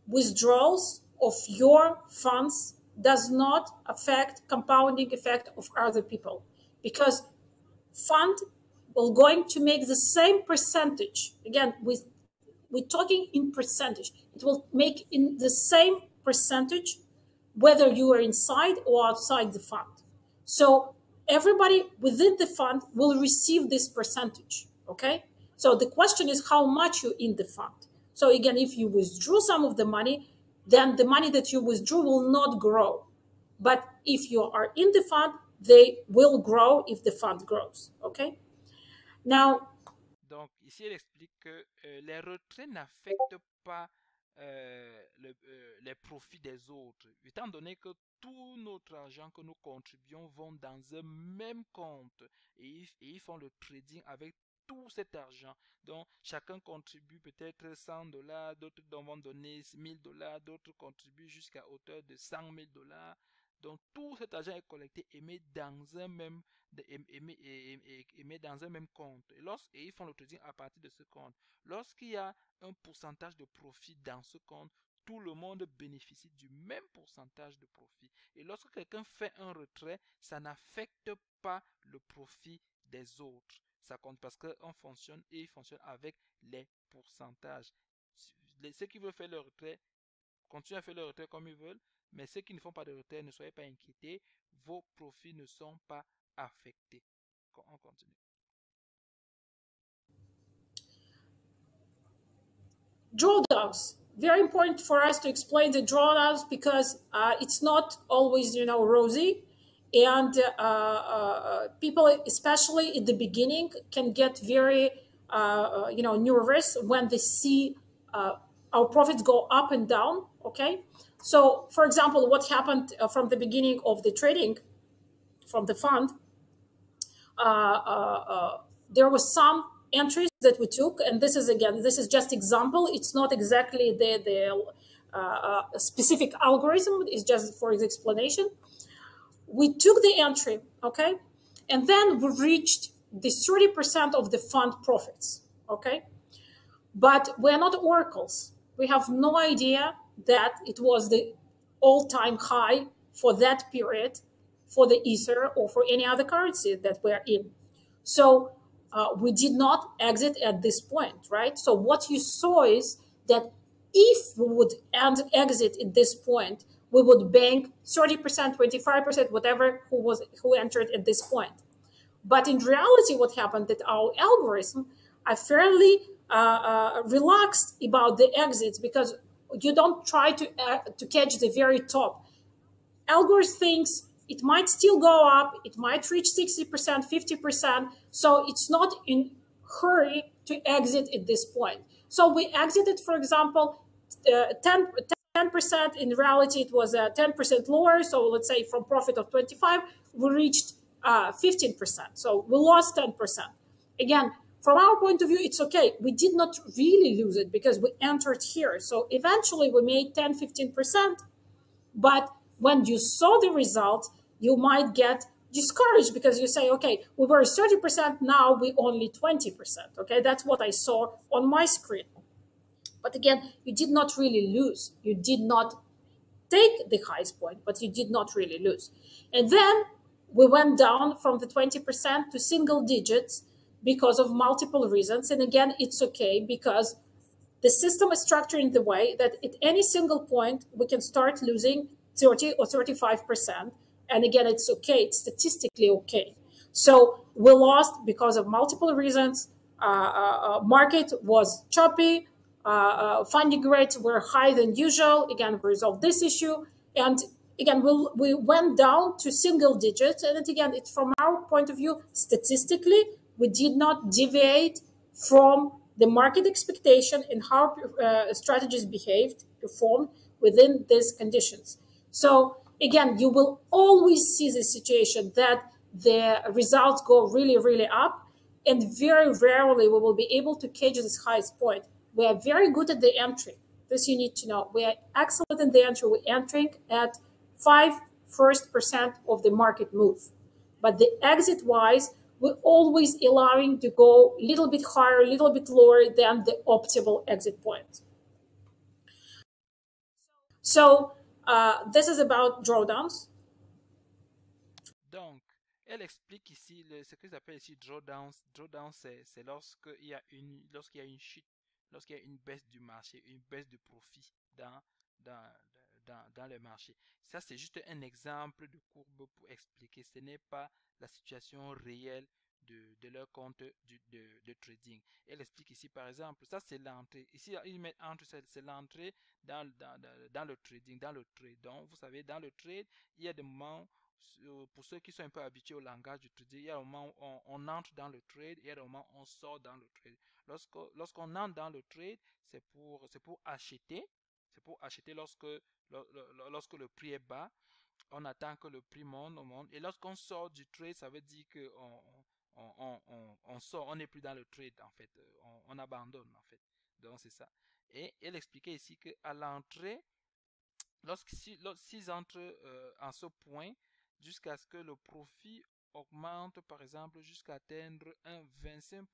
Withdrawals of your funds does not affect compounding effect of other people, because fund will going to make the same percentage. Again, we're talking in percentage. It will make in the same percentage whether you are inside or outside the fund. So everybody within the fund will receive this percentage, okay? So the question is how much you're in the fund. So again, if you withdrew some of the money, then the money that you withdrew will not grow. But if you are in the fund, they will grow if the fund grows, okay? Now, donc ici, elle explique que les retraits n'affectent pas les profits des autres, étant donné que tout notre argent que nous contribuons vont dans un même compte et ils font le trading avec tout cet argent. Donc, chacun contribue peut-être 100 dollars, d'autres vont donner 1000 dollars, d'autres contribuent jusqu'à hauteur de 100 000 dollars. Donc, tout cet argent est collecté et mis dans un même, dans un même compte. Et ils font le trading à partir de ce compte. Lorsqu'il y a un pourcentage de profit dans ce compte, tout le monde bénéficie du même pourcentage de profit. Et lorsque quelqu'un fait un retrait, ça n'affecte pas le profit des autres. Ça compte parce qu'on fonctionne et ils fonctionnent avec les pourcentages. Ceux qui veulent faire le retrait, continuent à faire le retrait comme ils veulent, mais ceux qui ne font pas de retrait, ne soyez pas inquiétés, vos profits ne sont pas affectés. On continue. Drawdowns. Very important for us to explain the drawdowns because it's not always, rosy. And people, especially in the beginning, can get very, nervous when they see our profits go up and down, okay? So, for example, what happened from the beginning of the trading from the fund, there was some entries that we took, and this is just example. It's not exactly the specific algorithm. It's just for its explanation. We took the entry, okay, and then we reached the 30% of the fund profits, okay. But we're not oracles. We have no idea that it was the all-time high for that period for the Ether or for any other currency that we're in. So we did not exit at this point, right? So what you saw is that if we would exit at this point, we would bank 30%, 25%, whatever who entered at this point. But in reality, what happened that our algorithm are fairly relaxed about the exits because you don't try to catch the very top. Algorithm thinks it might still go up, it might reach 60%, 50%. So it's not in hurry to exit at this point. So we exited, for example, 10%. In reality, it was 10% lower. So let's say from profit of 25, we reached 15%. So we lost 10%. Again, from our point of view, it's okay. We did not really lose it because we entered here. So eventually we made 10, 15%. But when you saw the result, you might get discouraged because you say, okay, we were 30%, now we only 20%. Okay, that's what I saw on my screen. But again, you did not really lose. You did not take the highest point, but you did not really lose. And then we went down from the 20% to single digits because of multiple reasons. And again, it's okay because the system is structured in the way that at any single point, we can start losing 30 or 35%. And again, it's okay. It's statistically okay. So we lost because of multiple reasons. Market was choppy. Funding rates were higher than usual. Again, we resolved this issue. And again, we went down to single digits. And again, it's from our point of view, statistically, we did not deviate from the market expectation and how strategies performed within these conditions. So again, you will always see the situation that the results go really, really up. And very rarely we will be able to catch this highest point. We are very good at the entry. This you need to know. We are excellent in the entry. We're entering at 5% of the market move. But the exit-wise, we're always allowing to go a little bit higher, a little bit lower than the optimal exit point. So this is about drawdowns. Donc, elle explique ici ce qu'ils appellent ici drawdowns. Drawdowns, c'est lorsqu'il y a une chute, lorsqu'il y a une baisse du marché, une baisse du profit dans le marché. Ça, c'est juste un exemple de courbe pour expliquer. Ce n'est pas la situation réelle de leur compte de trading. Elle explique ici, par exemple, ça c'est l'entrée. Ici, ils mettent entre, c'est l'entrée dans le trading, dans le trade. Donc, vous savez, dans le trade, il y a des moments, pour ceux qui sont un peu habitués au langage du trading, il y a des moments où on entre dans le trade, il y a des moments où on sort dans le trade. Lorsqu'on entre dans le trade, c'est pour acheter. C'est pour acheter lorsque le prix est bas. On attend que le prix monte. Et lorsqu'on sort du trade, ça veut dire on sort, on n'est plus dans le trade en fait, on abandonne en fait. Donc c'est ça. Et elle expliquait ici qu'à l'entrée, lorsqu'ils entrent en ce point, jusqu'à ce que le profit augmente par exemple jusqu'à atteindre un 25%.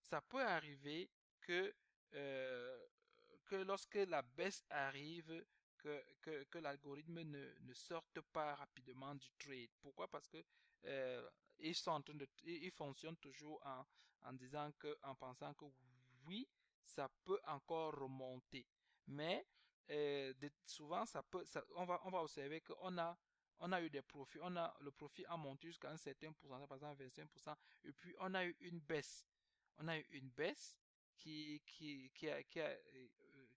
Ça peut arriver que, lorsque la baisse arrive, que l'algorithme ne sorte pas rapidement du trade. Pourquoi? Parce que ils sont en train ils fonctionnent toujours en pensant que oui, ça peut encore remonter. Mais souvent, on va observer qu'on a eu des profits, le profit a monté jusqu'à un certain pourcentage, par exemple 25%, et puis on a eu une baisse. On a eu une baisse qui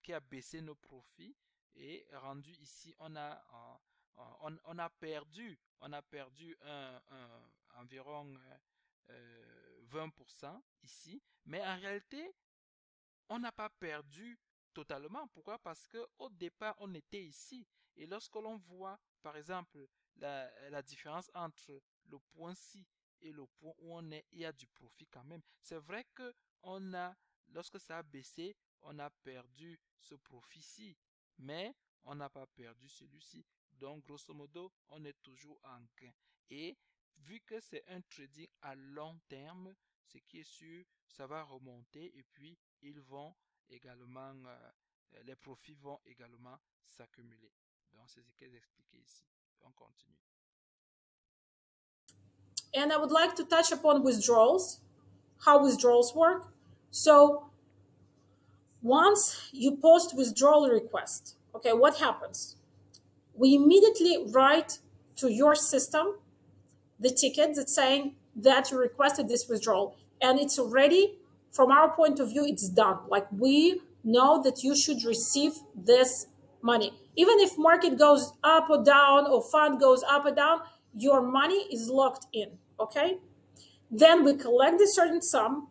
a baissé nos profits et rendu ici, on a perdu environ 20% ici, mais en réalité, on n'a pas perdu totalement. Pourquoi? Parce que au départ, on était ici. Et lorsque l'on voit, par exemple, la différence entre le point-ci et le point où on est, il y a du profit quand même. C'est vrai que lorsque ça a baissé, on a perdu ce profit-ci, mais on n'a pas perdu celui-ci. Donc, grosso modo, on est toujours en gain. Et vu que c'est un trading à long terme, ce qui est sûr, ça va remonter et puis ils vont également, les profits vont également s'accumuler. Donc, c'est ce qu'elles expliquaient ici. On continue. And I would like to touch upon withdrawals, how withdrawals work. So once you post withdrawal request, okay, what happens? We immediately write to your system the ticket that's saying that you requested this withdrawal, and it's already, from our point of view, it's done. Like, we know that you should receive this money. Even if market goes up or down or fund goes up or down, your money is locked in, okay? Then we collect a certain sum,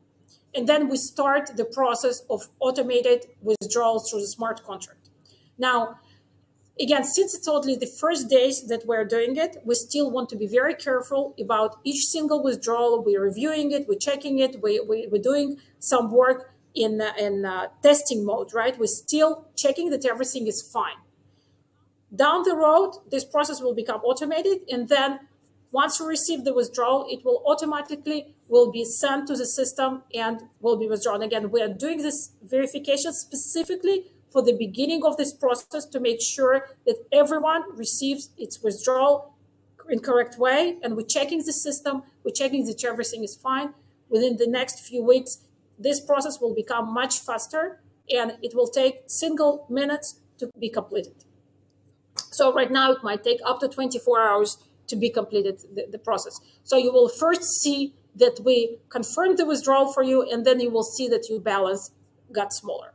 and then we start the process of automated withdrawals through the smart contract. Now, again, since it's only the first days that we're doing it, we still want to be very careful about each single withdrawal. We're reviewing it, we're checking it, we're doing some work in testing mode, right? We're still checking that everything is fine. Down the road, this process will become automated, and then once you receive the withdrawal, it will automatically be sent to the system and will be withdrawn. Again, we are doing this verification specifically for the beginning of this process to make sure that everyone receives its withdrawal in correct way. And we're checking the system, we're checking that everything is fine. Within the next few weeks, this process will become much faster, and it will take single minutes to be completed. So right now, it might take up to 24 hours to be completed, the process. So you will first see that we confirmed the withdrawal for you, and then you will see that your balance got smaller.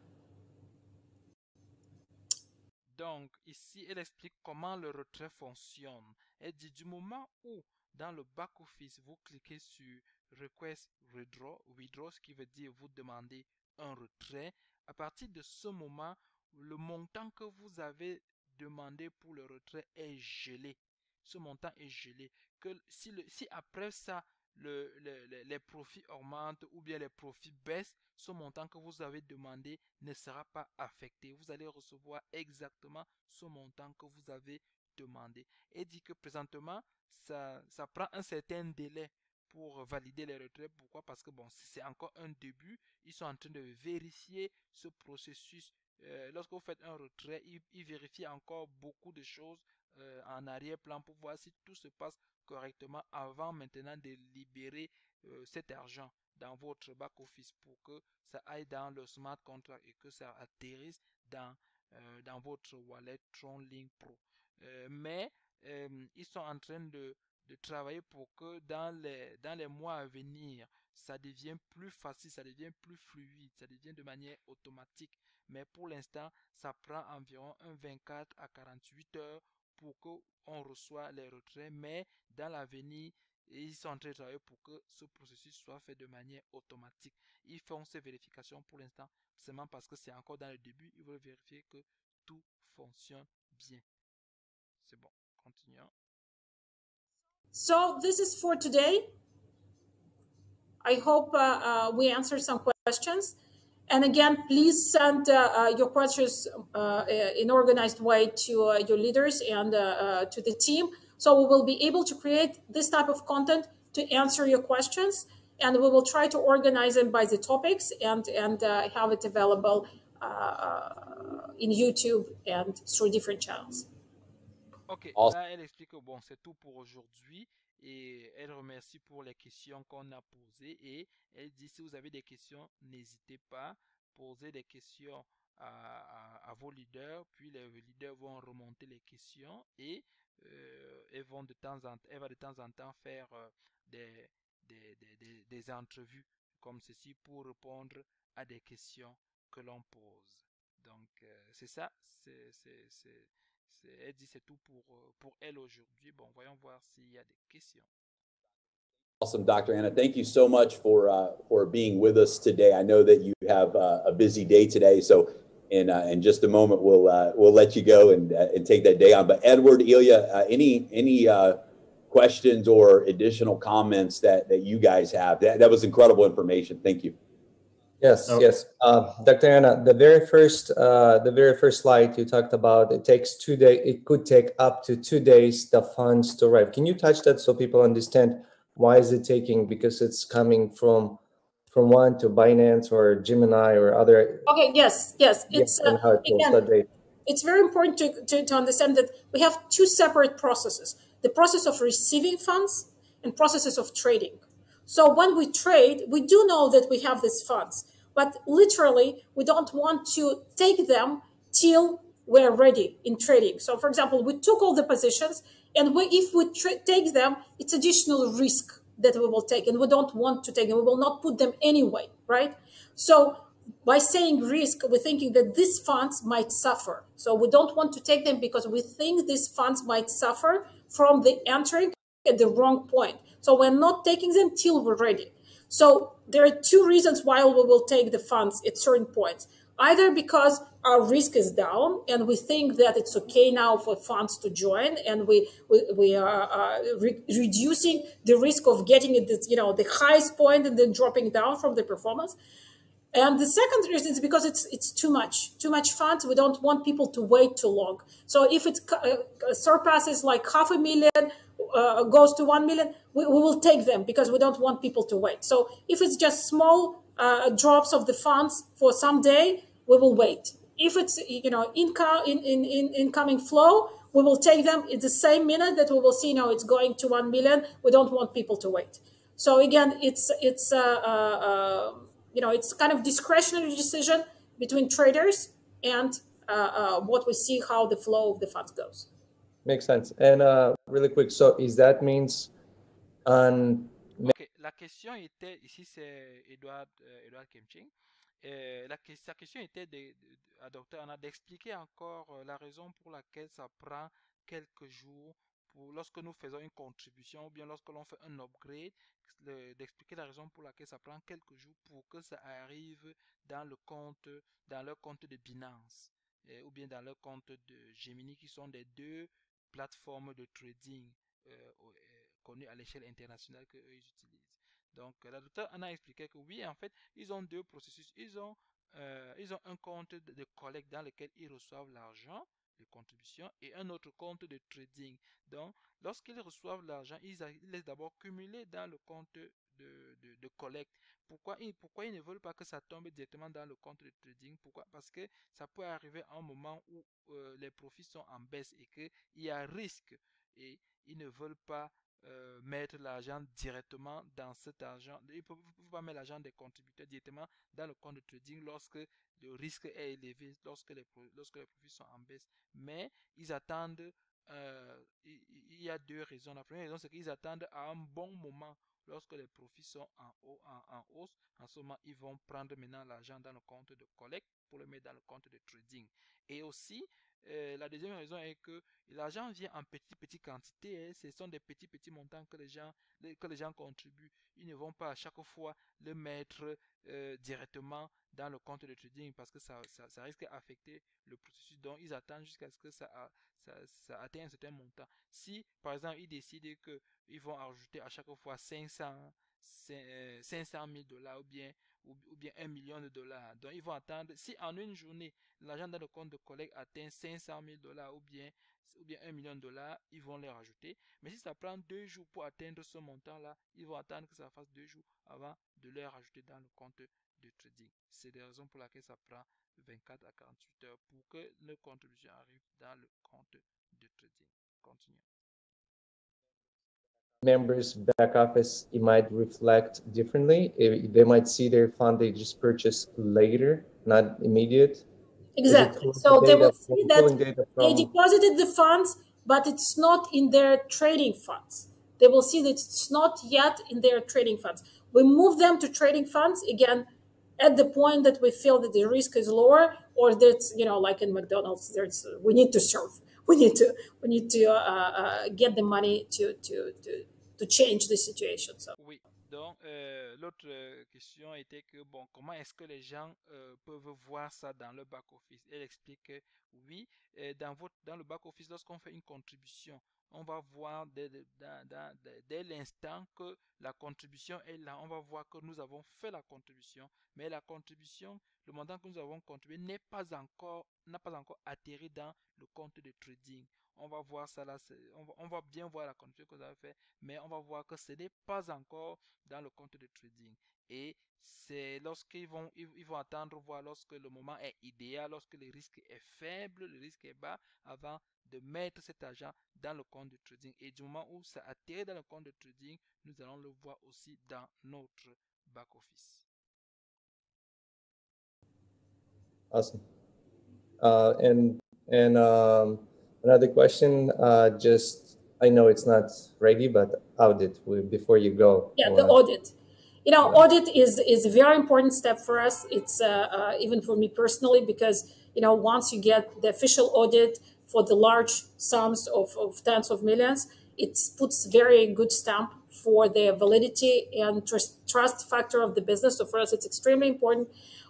Donc, ici, elle explique comment le retrait fonctionne. Elle dit du moment où, dans le back-office, vous cliquez sur Request Withdraw, ce qui veut dire vous demandez un retrait, à partir de ce moment, le montant que vous avez demandé pour le retrait est gelé. Ce montant est gelé. Que si après ça, les profits augmentent ou bien les profits baissent, ce montant que vous avez demandé ne sera pas affecté. Vous allez recevoir exactement ce montant que vous avez demandé. Et dit que présentement, ça prend un certain délai pour valider les retraits. Pourquoi? Parce que bon, c'est encore un début. Ils sont en train de vérifier ce processus. Lorsque vous faites un retrait, ils vérifient encore beaucoup de choses en arrière-plan pour voir si tout se passe correctement avant maintenant de libérer cet argent dans votre back-office pour que ça aille dans le smart contract et que ça atterrisse dans votre wallet TronLink Pro. Mais ils sont en train de travailler pour que dans les mois à venir, ça devient plus facile, ça devient plus fluide, ça devient de manière automatique. Mais pour l'instant, ça prend environ 24 à 48 heures pour qu'on reçoive les retraits. Mais dans l'avenir, ils sont en train de travailler pour que ce processus soit fait de manière automatique. Ils font ces vérifications pour l'instant seulement parce que c'est encore dans le début. Ils veulent vérifier que tout fonctionne bien. C'est bon, continuons. So this is for today. I hope we answered some questions. And again, please send your questions in organized way to your leaders and to the team. So we will be able to create this type of content to answer your questions. And we will try to organize them by the topics and have it available in YouTube and through different channels. Ok, Awesome. là elle explique que bon, c'est tout pour aujourd'hui et elle remercie pour les questions qu'on a posées et elle dit si vous avez des questions, n'hésitez pas, poser des questions à vos leaders, puis les leaders vont remonter les questions et elles vont de temps en, elle va de temps en temps faire des, des entrevues comme ceci pour répondre à des questions que l'on pose. Donc c'est ça, elle dit c'est tout pour elle aujourd'hui. Bon, voyons voir s'il y a des questions. Awesome, Dr. Anna. Thank you so much for being with us today. I know that you have a busy day today, so in just a moment we'll let you go and take that day on. But Edward, Ilya, any questions or additional comments that you guys have? That was incredible information. Thank you. Yes, yes. Dr. Anna, the very first slide you talked about, it takes 2 days. It could take up to 2 days the funds to arrive. Can you touch that so people understand why is it taking? Because it's coming from one to Binance or Gemini or other. Okay. Yes. It's and how it again, it's very important to understand that we have two separate processes: the process of receiving funds and processes of trading. So when we trade, we do know that we have these funds, but literally we don't want to take them till we're ready in trading. So for example, we took all the positions, and if we take them, it's additional risk that we will take, and we don't want to take them. We will not put them anyway, right? So by saying risk, we're thinking that these funds might suffer. So we don't want to take them because we think these funds might suffer from the entering at the wrong point. So we're not taking them till we're ready. So there are two reasons why we will take the funds at certain points. Either because our risk is down and we think that it's okay now for funds to join, and we are reducing the risk of getting it, the highest point and then dropping down from the performance. And the second reason is because it's too much funds. We don't want people to wait too long. So if it surpasses like 500,000, goes to 1 million, we will take them because we don't want people to wait. So if it's just small drops of the funds for some day, we will wait. If it's incoming flow, we will take them in the same minute that we will see it's going to 1 million. We don't want people to wait. So again, it's kind of discretionary decision between traders and what we see how the flow of the funds goes. Makes sense. And really quick, so is that means Ok, la question était, ici c'est Edouard Kemching, sa question était à Dr. Anna d'expliquer encore la raison pour laquelle ça prend quelques jours lorsque nous faisons une contribution ou bien lorsque l'on fait un upgrade, d'expliquer la raison pour laquelle ça prend quelques jours pour que ça arrive dans leur compte de Binance ou bien dans leur compte de Gemini, qui sont des deux plateformes de trading connues à l'échelle internationale qu'eux utilisent. Donc la docteure Anna a expliqué que oui, en fait, ils ont deux processus. Ils ont un compte de collecte dans lequel ils reçoivent l'argent, les contributions, et un autre compte de trading. Donc, lorsqu'ils reçoivent l'argent, ils laissent d'abord cumuler dans le compte de collecte. Pourquoi ils ne veulent pas que ça tombe directement dans le compte de trading? Pourquoi? Parce que ça peut arriver à un moment où les profits sont en baisse et qu'il y a risque, et ils ne veulent pas mettre l'argent directement dans cet argent. Ils ne peuvent pas mettre l'argent des contributeurs directement dans le compte de trading lorsque le risque est élevé, lorsque les profits sont en baisse. Mais ils attendent, il y a deux raisons. La première raison, c'est qu'ils attendent à un bon moment. Lorsque les profits sont en hausse, en ce moment, ils vont prendre maintenant l'argent dans le compte de collecte pour le mettre dans le compte de trading. Et aussi, la deuxième raison est que l'argent vient en petite quantité. Ce sont des petits montants que les gens contribuent. Ils ne vont pas à chaque fois le mettre directement dans le compte de trading parce que ça risque d'affecter le processus. Donc, ils attendent jusqu'à ce que ça atteigne un certain montant. Si, par exemple, ils décident qu'ils vont ajouter à chaque fois 500 500 000 dollars ou bien 1 million de dollars. Donc, ils vont attendre, si en une journée, l'argent dans le compte de collecte atteint 500 000 dollars ou bien 1 million de dollars, ils vont les rajouter. Mais si ça prend 2 jours pour atteindre ce montant-là, ils vont attendre que ça fasse 2 jours avant de les rajouter dans le compte de trading. C'est la raison pour laquelle ça prend 24 à 48 heures pour que le contribution arrive dans le compte de trading. Continuons. Members back office, it might reflect differently. They might see their fund they just purchased later, not immediate. Exactly. So they will see that they deposited the funds, but it's not in their trading funds. They will see that it's not yet in their trading funds. We move them to trading funds again at the point that we feel that the risk is lower, or that, you know, like in McDonald's, we need to serve. We need to get the money to change the situation. So. Oui. Donc, l'autre question était que, bon, comment est-ce que les gens peuvent voir ça dans le back-office? Elle explique que, oui, dans le back-office, lorsqu'on fait une contribution, on va voir dès l'instant que la contribution est là, on va voir que nous avons fait la contribution, mais la contribution, le montant que nous avons contribué n'a pas encore atterri dans le compte de trading. On va voir ça là, on va bien voir la contribution que vous avez fait, mais on va voir que ce n'est pas encore dans le compte de trading. Et c'est lorsqu'ils vont attendre voir lorsque le moment est idéal, lorsque le risque est faible, le risque est bas, avant de mettre cet argent dans le compte de trading. Et du moment où ça atterrit dans le compte de trading, nous allons le voir aussi dans notre back office. Awesome. And another question, I know it's not ready, but audit before you go. Yeah, the audit. You know, audit is a very important step for us. It's even for me personally, because, you know, once you get the official audit for the large sums of tens of millions, it puts very good stamp for the validity and trust factor of the business. So for us, it's extremely important.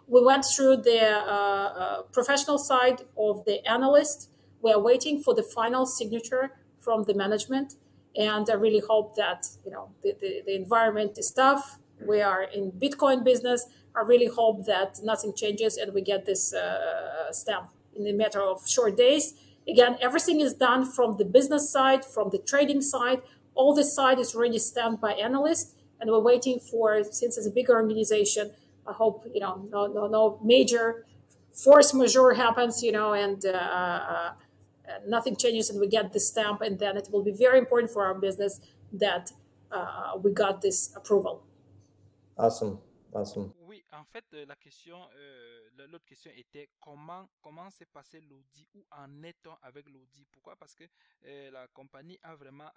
We went through the professional side of the analyst. We are waiting for the final signature from the management. And I really hope that, you know, the environment is tough. We are in Bitcoin business. I really hope that nothing changes and we get this stamp in a matter of short days. Again, everything is done from the business side, from the trading side. All this side is already stamped by analysts. And we're waiting for, since it's a bigger organization, I hope, you know, no major force majeure happens, you know, and nothing changes and we get this stamp, and then it will be very important for our business that we got this approval. Awesome. Oui, en fait, l'autre question était comment s'est passé l'audit, où en est-on avec l'audit? Pourquoi? Parce que la compagnie a vraiment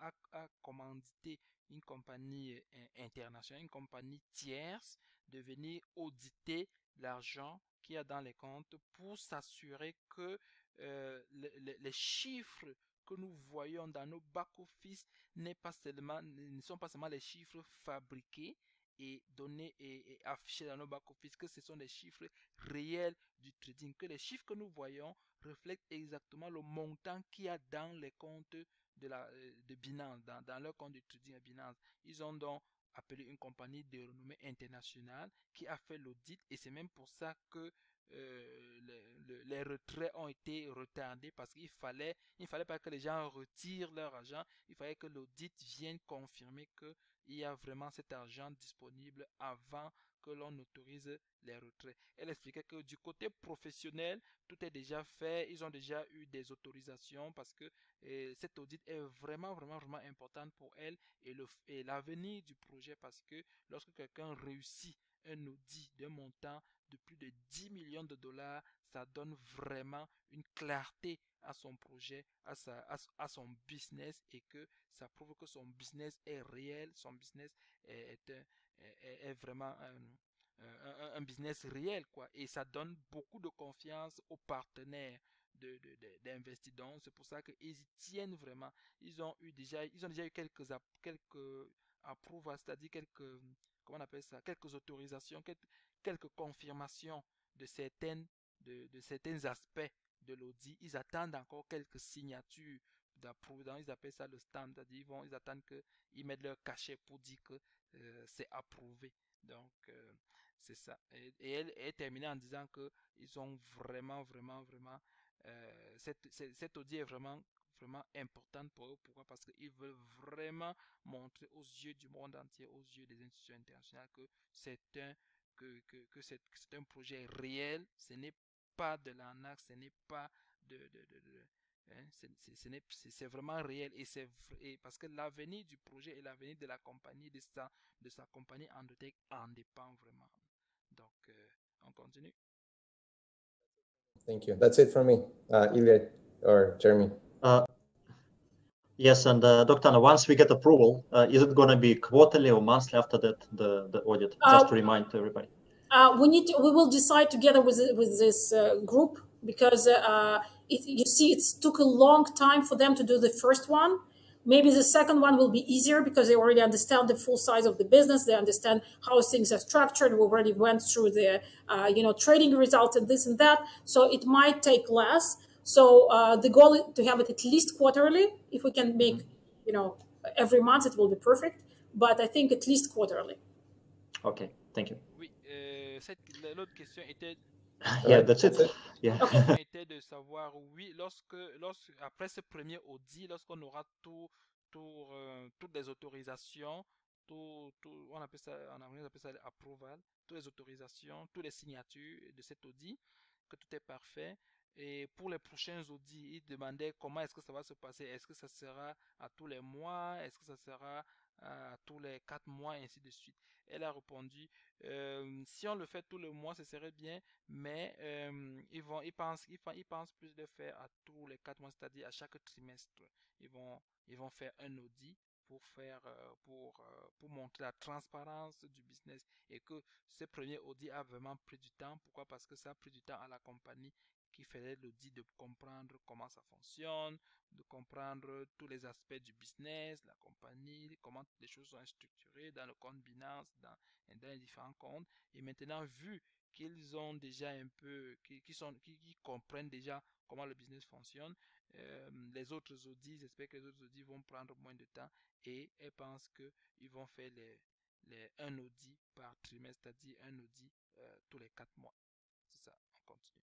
commandité une compagnie internationale, une compagnie tierce, de venir auditer l'argent qu'il y a dans les comptes pour s'assurer que les chiffres que nous voyons dans nos back-office ne sont pas seulement les chiffres fabriqués et donnés et affichés dans nos back-office, que ce sont des chiffres réels du trading, que les chiffres que nous voyons reflètent exactement le montant qu'il y a dans les comptes de Binance, dans leur compte de trading à Binance. Ils ont donc appelé une compagnie de renommée internationale qui a fait l'audit, et c'est même pour ça que les retraits ont été retardés, parce qu'il fallait pas que les gens retirent leur argent, il fallait que l'audit vienne confirmer qu'il y a vraiment cet argent disponible avant que l'on autorise les retraits. Elle expliquait que du côté professionnel, tout est déjà fait, ils ont déjà eu des autorisations, parce que cet audit est vraiment important pour elle et l'avenir du projet, parce que lorsque quelqu'un réussit un audit d'un montant de plus de 10 millions de dollars, ça donne vraiment une clarté à son projet, à son business, et que ça prouve que son business est réel, son business est vraiment un business réel, quoi. Et ça donne beaucoup de confiance aux partenaires d'investisseurs. C'est pour ça qu'ils y tiennent vraiment. Ils ont déjà eu quelques approvals, c'est-à-dire comment on appelle ça, quelques autorisations, quelques confirmations de certains aspects de l'audit. Ils attendent encore quelques signatures d'approuver. Ils appellent ça le stamp, c'est-à-dire ils attendent qu'ils mettent leur cachet pour dire que c'est approuvé. Donc, c'est ça. Et elle terminait en disant qu'ils ont vraiment, cet audit est vraiment importante pour eux. Pourquoi? Parce qu'ils veulent vraiment montrer aux yeux du monde entier, aux yeux des institutions internationales que c'est un projet réel. Ce n'est pas de l'arnaque, ce n'est pas c'est vraiment réel, et parce que l'avenir du projet et l'avenir de la compagnie, de sa compagnie Endotech en dépend vraiment. Donc, on continue. Thank you. That's it from me. Ilya or Jeremy. Yes, and Dr. Anna, once we get approval, is it going to be quarterly or monthly after that, the audit? Just to remind everybody. We will decide together with this group, because you see, it took a long time for them to do the first one. Maybe the second one will be easier because they already understand the full size of the business. They understand how things are structured. We already went through the trading results and this and that. So it might take less. So the goal is to have it at least quarterly. If we can make, every month, it will be perfect. But I think at least quarterly. Okay, thank you. Oui, l'autre question était. Yeah, that's it. Yeah. La question était de savoir, oui, après ce premier audit, lorsqu'on aura toutes les autorisations, on appelle ça, en anglais on appelle ça approval, toutes les autorisations, toutes les signatures de cet audit, que tout est parfait. Et pour les prochains audits, ils demandaient comment est-ce que ça va se passer. Est-ce que ça sera à tous les mois? Est-ce que ça sera à tous les 4 mois, et ainsi de suite? Elle a répondu, si on le fait tous les mois, ce serait bien, mais ils pensent plus de faire à tous les 4 mois, c'est-à-dire à chaque trimestre. Ils vont faire un audit pour montrer la transparence du business, et que ce premier audit a vraiment pris du temps. Pourquoi? Parce que ça a pris du temps à la compagnie qui faisait l'audit de comprendre comment ça fonctionne, de comprendre tous les aspects du business, la compagnie, comment les choses sont structurées dans le compte Binance, dans les différents comptes. Et maintenant, vu qu'ils ont déjà un peu, qu'ils comprennent déjà comment le business fonctionne, les autres audits, j'espère que les autres audits vont prendre moins de temps, et elles pensent qu'ils vont faire un audit par trimestre, c'est-à-dire un audit tous les 4 mois. C'est ça, on continue.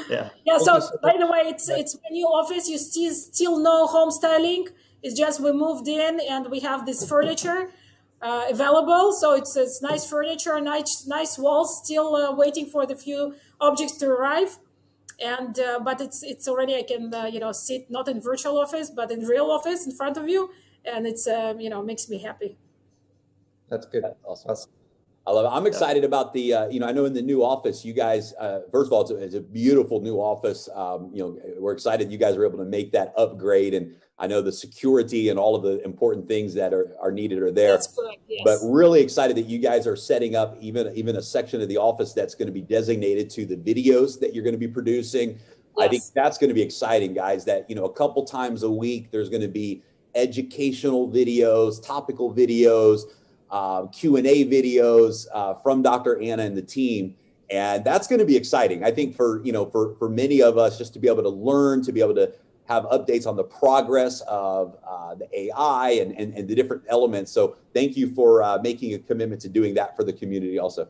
Yeah. So by the way, it's a new office. You still know home styling. It's just we moved in and we have this furniture available. So it's nice furniture, nice walls. Still waiting for the few objects to arrive. And but it's already, I can sit not in virtual office but in real office in front of you, and it's makes me happy. That's good. That's awesome. I love it. I'm excited about the, I know in the new office, you guys, first of all, it's a beautiful new office. We're excited you guys are able to make that upgrade. And I know the security and all of the important things that are needed are there. That's correct, yes. But really excited that you guys are setting up even a section of the office that's going to be designated to the videos that you're going to be producing. Yes. I think that's going to be exciting, guys, that, a couple times a week, there's going to be educational videos, topical videos, Q&A videos from Dr. Anna and the team. And that's going to be exciting. I think for many of us, just to be able to learn, to be able to have updates on the progress of the AI and the different elements. So thank you for making a commitment to doing that for the community also.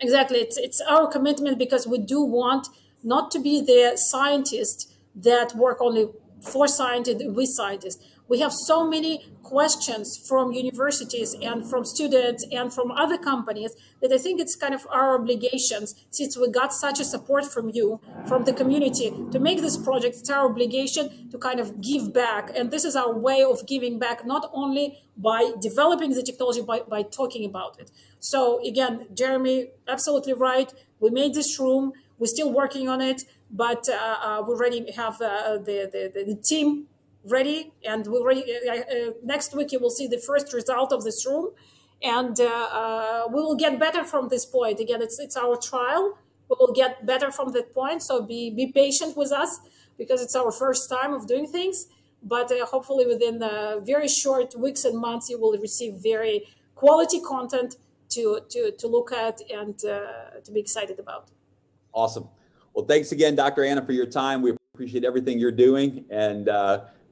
Exactly. It's our commitment, because we do want not to be the scientists that work only for scientists, with scientists. We have so many questions from universities and from students and from other companies that I think it's kind of our obligations, since we got such a support from you, from the community, to make this project. It's our obligation to kind of give back. And this is our way of giving back, not only by developing the technology, but by talking about it. So again, Jeremy, absolutely right. We made this room. We're still working on it, but we already have the team ready, and we already next week you will see the first result of this room, and we will get better from this point. Again, it's our trial. We will get better from that point. So be patient with us, because it's our first time of doing things. But hopefully within very short weeks and months, you will receive very quality content to look at and to be excited about. Awesome. Well, thanks again, Dr. Anna, for your time. We Appreciate everything you're doing, and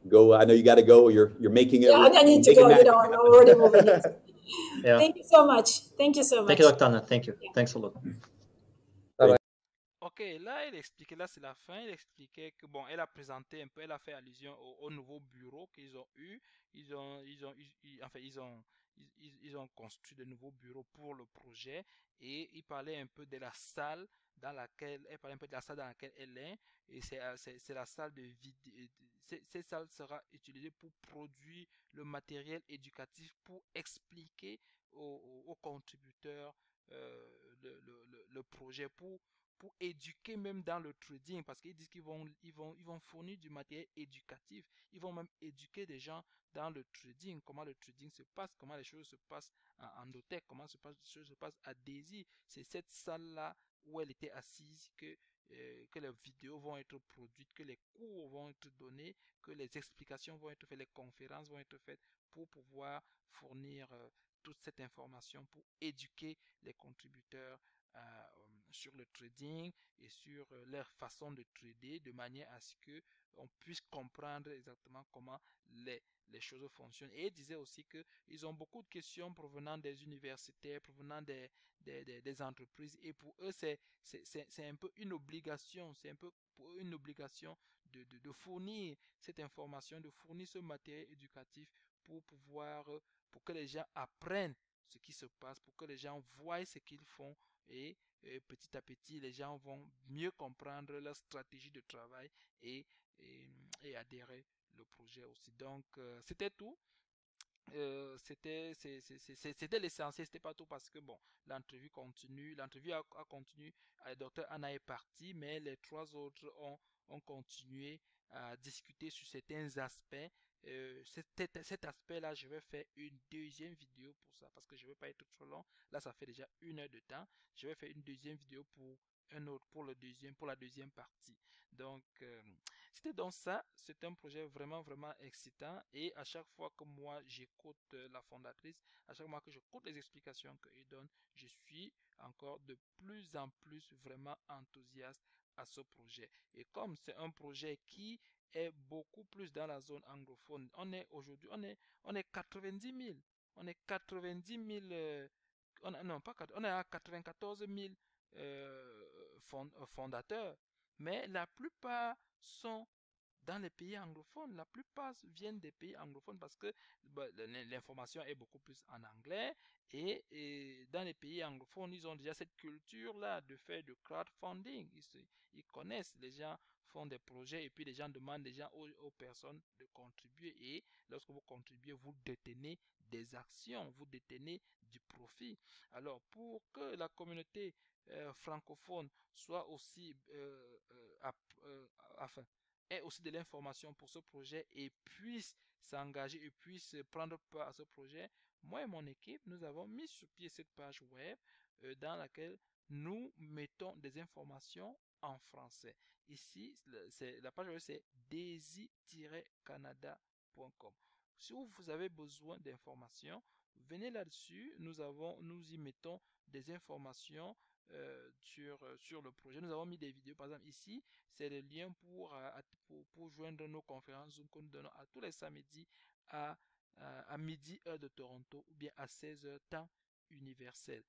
go. I know you got to go. You're making it. Yeah, I need to go. You know, I'm already moving. Yeah. Thank you so much. Thank you so much. Thank you, Dr. Anna. Thank you. Yeah. Thanks a lot. Ok, là, elle expliquait, là, c'est la fin. Elle expliquait que, bon, elle a présenté un peu, elle a fait allusion au nouveau bureau qu'ils ont eu. Enfin, ils ont construit de nouveaux bureaux pour le projet et il parlait un peu de la salle dans laquelle, elle parlait un peu de la salle dans laquelle elle est et c'est la salle de vidéo. Cette salle sera utilisée pour produire le matériel éducatif pour expliquer aux contributeurs le projet pour éduquer même dans le trading parce qu'ils disent qu'ils vont fournir du matériel éducatif. Ils vont même éduquer des gens dans le trading, comment le trading se passe, comment les choses se passent en Dotech, comment les choses se passent à Daisy. C'est cette salle-là où elle était assise que les vidéos vont être produites, que les cours vont être donnés, que les explications vont être faites, les conférences vont être faites pour pouvoir fournir toute cette information pour éduquer les contributeurs sur le trading et sur leur façon de trader de manière à ce que on puisse comprendre exactement comment les choses fonctionnent. Et il disait aussi qu'ils ont beaucoup de questions provenant des universitaires, provenant des entreprises et pour eux c'est un peu une obligation, c'est un peu pour eux une obligation de fournir cette information, de fournir ce matériel éducatif pour pouvoir, pour que les gens apprennent ce qui se passe, pour que les gens voient ce qu'ils font et petit à petit les gens vont mieux comprendre leur stratégie de travail et adhérer le projet aussi. Donc c'était tout. C'était l'essentiel, c'était pas tout parce que bon, l'entrevue continue, l'entrevue a continué, le docteur Anna est parti, mais les trois autres ont continué à discuter sur certains aspects. Cet aspect-là, je vais faire une deuxième vidéo pour ça parce que je ne veux pas être trop long. Là, ça fait déjà 1 heure de temps. Je vais faire une deuxième vidéo pour la deuxième partie. Donc, c'était donc ça. C'est un projet vraiment, vraiment excitant. Et à chaque fois que moi, j'écoute la fondatrice, à chaque fois que j'écoute les explications qu'elle donne, je suis encore de plus en plus vraiment enthousiaste à ce projet. Et comme c'est un projet qui est beaucoup plus dans la zone anglophone, on est aujourd'hui, on est 90 000. On est 90 000, non, pas 4, on est à 94 000 fondateurs. Mais la plupart sont dans les pays anglophones. La plupart viennent des pays anglophones parce que bah, l'information est beaucoup plus en anglais et dans les pays anglophones, ils ont déjà cette culture-là de faire du crowdfunding. Ils connaissent, les gens font des projets et puis les gens demandent déjà aux personnes de contribuer et lorsque vous contribuez, vous détenez des actions, vous détenez du profit. Alors, pour que la communauté francophone soit aussi enfin ait aussi de l'information pour ce projet et puisse s'engager et puisse prendre part à ce projet, moi et mon équipe, nous avons mis sur pied cette page web dans laquelle nous mettons des informations en français. Ici, la page web c'est daisy-canada.com. Si vous avez besoin d'informations, venez là-dessus. Nous y mettons des informations sur le projet. Nous avons mis des vidéos. Par exemple, ici, c'est le lien pour joindre nos conférences Zoom que nous donnons à tous les samedis à midi heure de Toronto ou bien à 16h temps universel.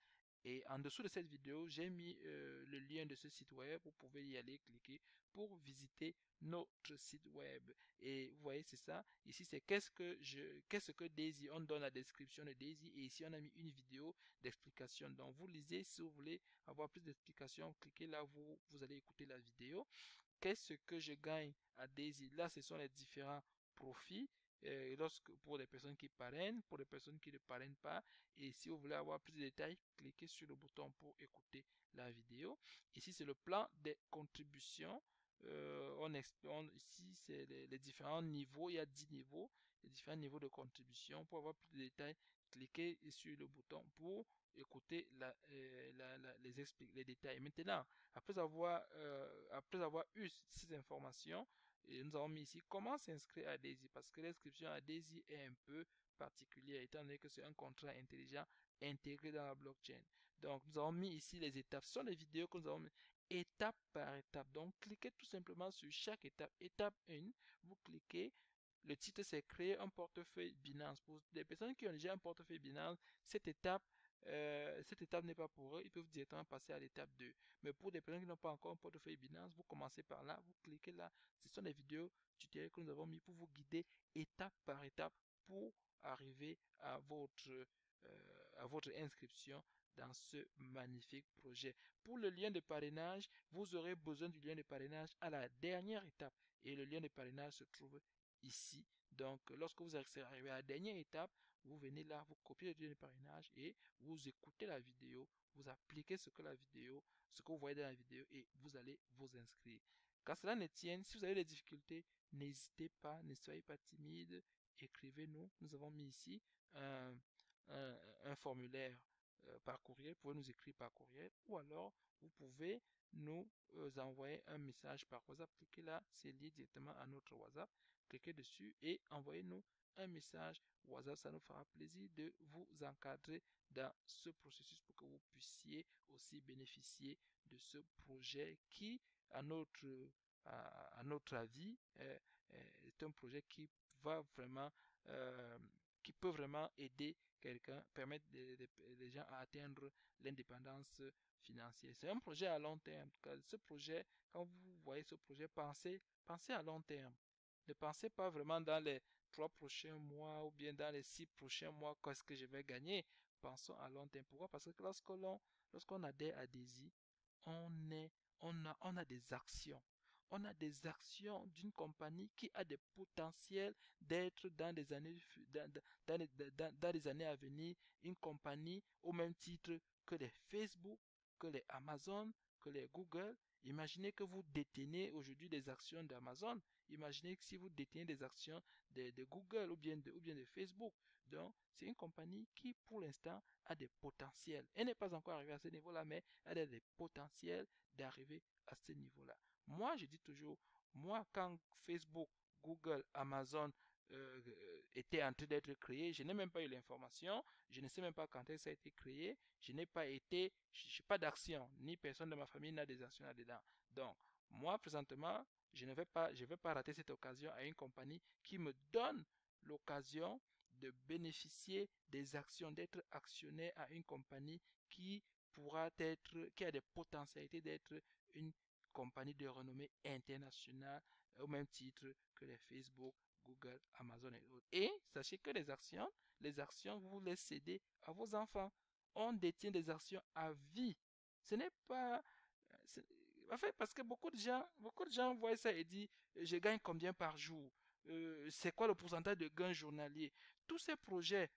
Et en dessous de cette vidéo, j'ai mis le lien de ce site web. Vous pouvez y aller, cliquer pour visiter notre site web. Et vous voyez, c'est ça. Ici, c'est qu'est-ce que Daisy. On donne la description de Daisy. Et ici, on a mis une vidéo d'explication. Donc, vous lisez. Si vous voulez avoir plus d'explications, cliquez là, vous allez écouter la vidéo. Qu'est-ce que je gagne à Daisy? Là, ce sont les différents profits. Pour les personnes qui parrainent, pour les personnes qui ne parrainent pas. Et si vous voulez avoir plus de détails, cliquez sur le bouton pour écouter la vidéo. Ici, c'est le plan des contributions. Ici, c'est les différents niveaux. Il y a 10 niveaux, les différents niveaux de contribution. Pour avoir plus de détails, cliquez sur le bouton pour écouter les détails. Maintenant, après avoir eu ces informations, et nous avons mis ici comment s'inscrire à Daisy parce que l'inscription à Daisy est un peu particulière étant donné que c'est un contrat intelligent intégré dans la blockchain. Donc nous avons mis ici les étapes. Ce sont les vidéos que nous avons mis. étape par étape. Donc, cliquez tout simplement sur chaque étape. Étape 1, vous cliquez. Le titre, c'est créer un portefeuille Binance. Pour les personnes qui ont déjà un portefeuille Binance, cette étape n'est pas pour eux. Ils peuvent directement passer à l'étape 2. Mais pour des personnes qui n'ont pas encore un portefeuille Binance, vous commencez par là, vous cliquez là. Ce sont des vidéos tutoriels que nous avons mis pour vous guider étape par étape pour arriver à votre inscription dans ce magnifique projet. Pour le lien de parrainage, vous aurez besoin du lien de parrainage à la dernière étape. Et le lien de parrainage se trouve ici. Donc, lorsque vous arrivez à la dernière étape, vous venez là, vous copiez le lien de parrainage et vous écoutez la vidéo, vous appliquez ce que vous voyez dans la vidéo et vous allez vous inscrire. Quand cela ne tienne, si vous avez des difficultés, n'hésitez pas, ne soyez pas timide, écrivez-nous. Nous avons mis ici un formulaire par courriel. Vous pouvez nous écrire par courriel ou alors vous pouvez nous envoyer un message par WhatsApp. Cliquez là, c'est lié directement à notre WhatsApp. Cliquez dessus et envoyez-nous un message WhatsApp. Ça nous fera plaisir de vous encadrer dans ce processus pour que vous puissiez aussi bénéficier de ce projet qui, à notre avis, est un projet qui va vraiment qui peut vraiment aider quelqu'un, permettre les gens à atteindre l'indépendance financière. C'est un projet à long terme. Ce projet, quand vous voyez ce projet, pensez à long terme. Ne pensez pas vraiment dans les 3 prochains mois ou bien dans les 6 prochains mois qu'est-ce que je vais gagner. Pensons à long terme. Pourquoi? Parce que lorsqu'on adhère à Daisy, on a des actions. On a des actions d'une compagnie qui a des potentiels d'être dans des années à venir une compagnie au même titre que les Facebook, que les Amazon, que les Google. Imaginez que vous détenez aujourd'hui des actions d'Amazon. Imaginez que si vous détenez des actions de Google ou bien de Facebook. Donc, c'est une compagnie qui, pour l'instant, a des potentiels. Elle n'est pas encore arrivée à ce niveau-là, mais elle a des potentiels d'arriver à ce niveau-là. Moi, je dis toujours, quand Facebook, Google, Amazon était en train d'être créé, je n'ai même pas eu l'information, je ne sais même pas quand ça a été créé, je n'ai pas d'action, ni personne de ma famille n'a des actions là-dedans. Donc, moi, présentement, je ne vais pas rater cette occasion à une compagnie qui me donne l'occasion de bénéficier des actions, d'être actionnaire à une compagnie qui a des potentialités d'être une compagnie de renommée internationale au même titre que les Facebook, Google, Amazon et autres. Et sachez que les actions, vous les cédez à vos enfants. On détient des actions à vie. Ce n'est pas... En fait, parce que beaucoup de gens voient ça et disent, je gagne combien par jour? C'est quoi le pourcentage de gain journalier? Tous ces projets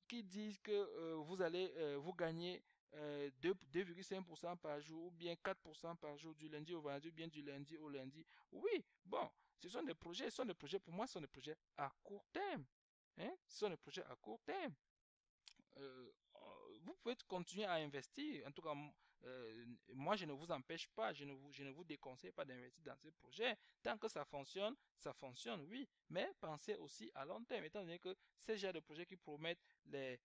qui disent que vous allez vous gagner 2,5% par jour ou bien 4% par jour du lundi au vendredi ou bien du lundi au lundi. Oui, bon, ce sont des projets, pour moi, ce sont des projets à court terme. Hein? Ce sont des projets à court terme. Vous pouvez continuer à investir. En tout cas, moi, je ne vous empêche pas, je ne vous déconseille pas d'investir dans ce projet. Tant que ça fonctionne, oui. Mais pensez aussi à long terme, étant donné que ces genres de projets qui promettent les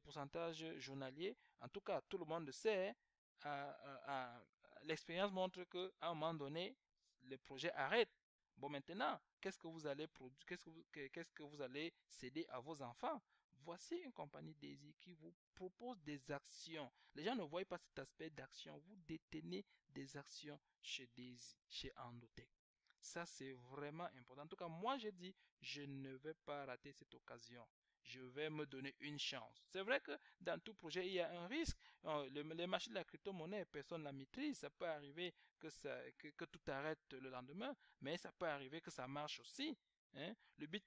pourcentages journaliers, en tout cas, tout le monde le sait, l'expérience montre qu'à un moment donné, le projet arrête. Bon, maintenant, qu'est-ce que vous allez produire, qu'est-ce que vous allez céder à vos enfants? Voici une compagnie Daisy qui vous propose des actions. Les gens ne voient pas cet aspect d'action. Vous détenez des actions chez Daisy, chez Endotech. Ça, c'est vraiment important. En tout cas, moi, je dis, je ne vais pas rater cette occasion. Je vais me donner une chance. C'est vrai que dans tout projet, il y a un risque. Les marchés de la crypto-monnaie, personne ne la maîtrise. Ça peut arriver que tout arrête le lendemain, mais ça peut arriver que ça marche aussi. Hein?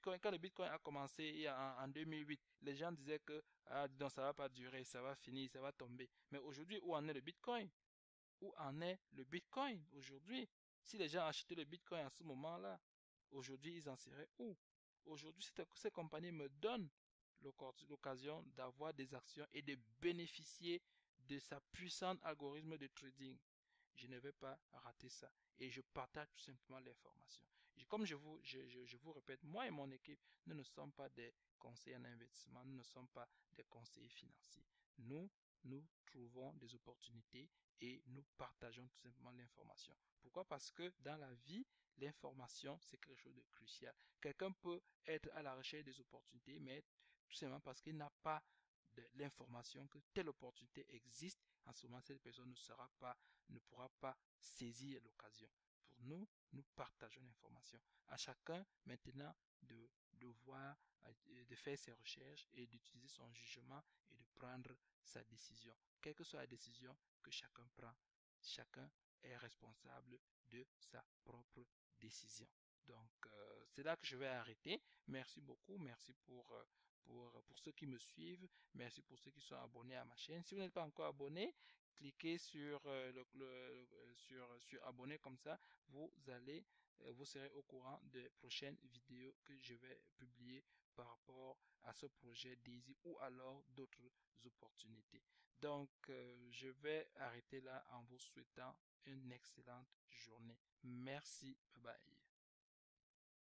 Quand le Bitcoin a commencé en 2008, les gens disaient que donc ça va pas durer, ça va finir, ça va tomber. Mais aujourd'hui, où en est le Bitcoin? Où en est le Bitcoin aujourd'hui? Si les gens achetaient le Bitcoin à ce moment-là, aujourd'hui, ils en seraient où? Aujourd'hui, ces compagnies me donnent l'occasion d'avoir des actions et de bénéficier de sa puissante algorithme de trading. Je ne vais pas rater ça. Et je partage tout simplement l'information. Comme je vous répète, moi et mon équipe, nous ne sommes pas des conseillers en investissement, nous ne sommes pas des conseillers financiers. Nous nous trouvons des opportunités et nous partageons tout simplement l'information. Pourquoi? Parce que dans la vie, l'information, c'est quelque chose de crucial. Quelqu'un peut être à la recherche des opportunités, mais tout simplement parce qu'il n'a pas de l'information que telle opportunité existe, en ce moment, cette personne ne pourra pas saisir l'occasion. Pour nous, nous partageons l'information. À chacun, maintenant, de voir, de faire ses recherches et d'utiliser son jugement et de prendre sa décision. Quelle que soit la décision que chacun prend, chacun est responsable de sa propre décision. Donc, c'est là que je vais arrêter. Merci beaucoup. Merci pour ceux qui me suivent. Merci pour ceux qui sont abonnés à ma chaîne. Si vous n'êtes pas encore abonné, cliquez sur sur abonner, comme ça vous serez au courant des prochaines vidéos que je vais publier par rapport à ce projet Daisy ou alors d'autres opportunités. Donc je vais arrêter là en vous souhaitant une excellente journée. Merci, bye bye.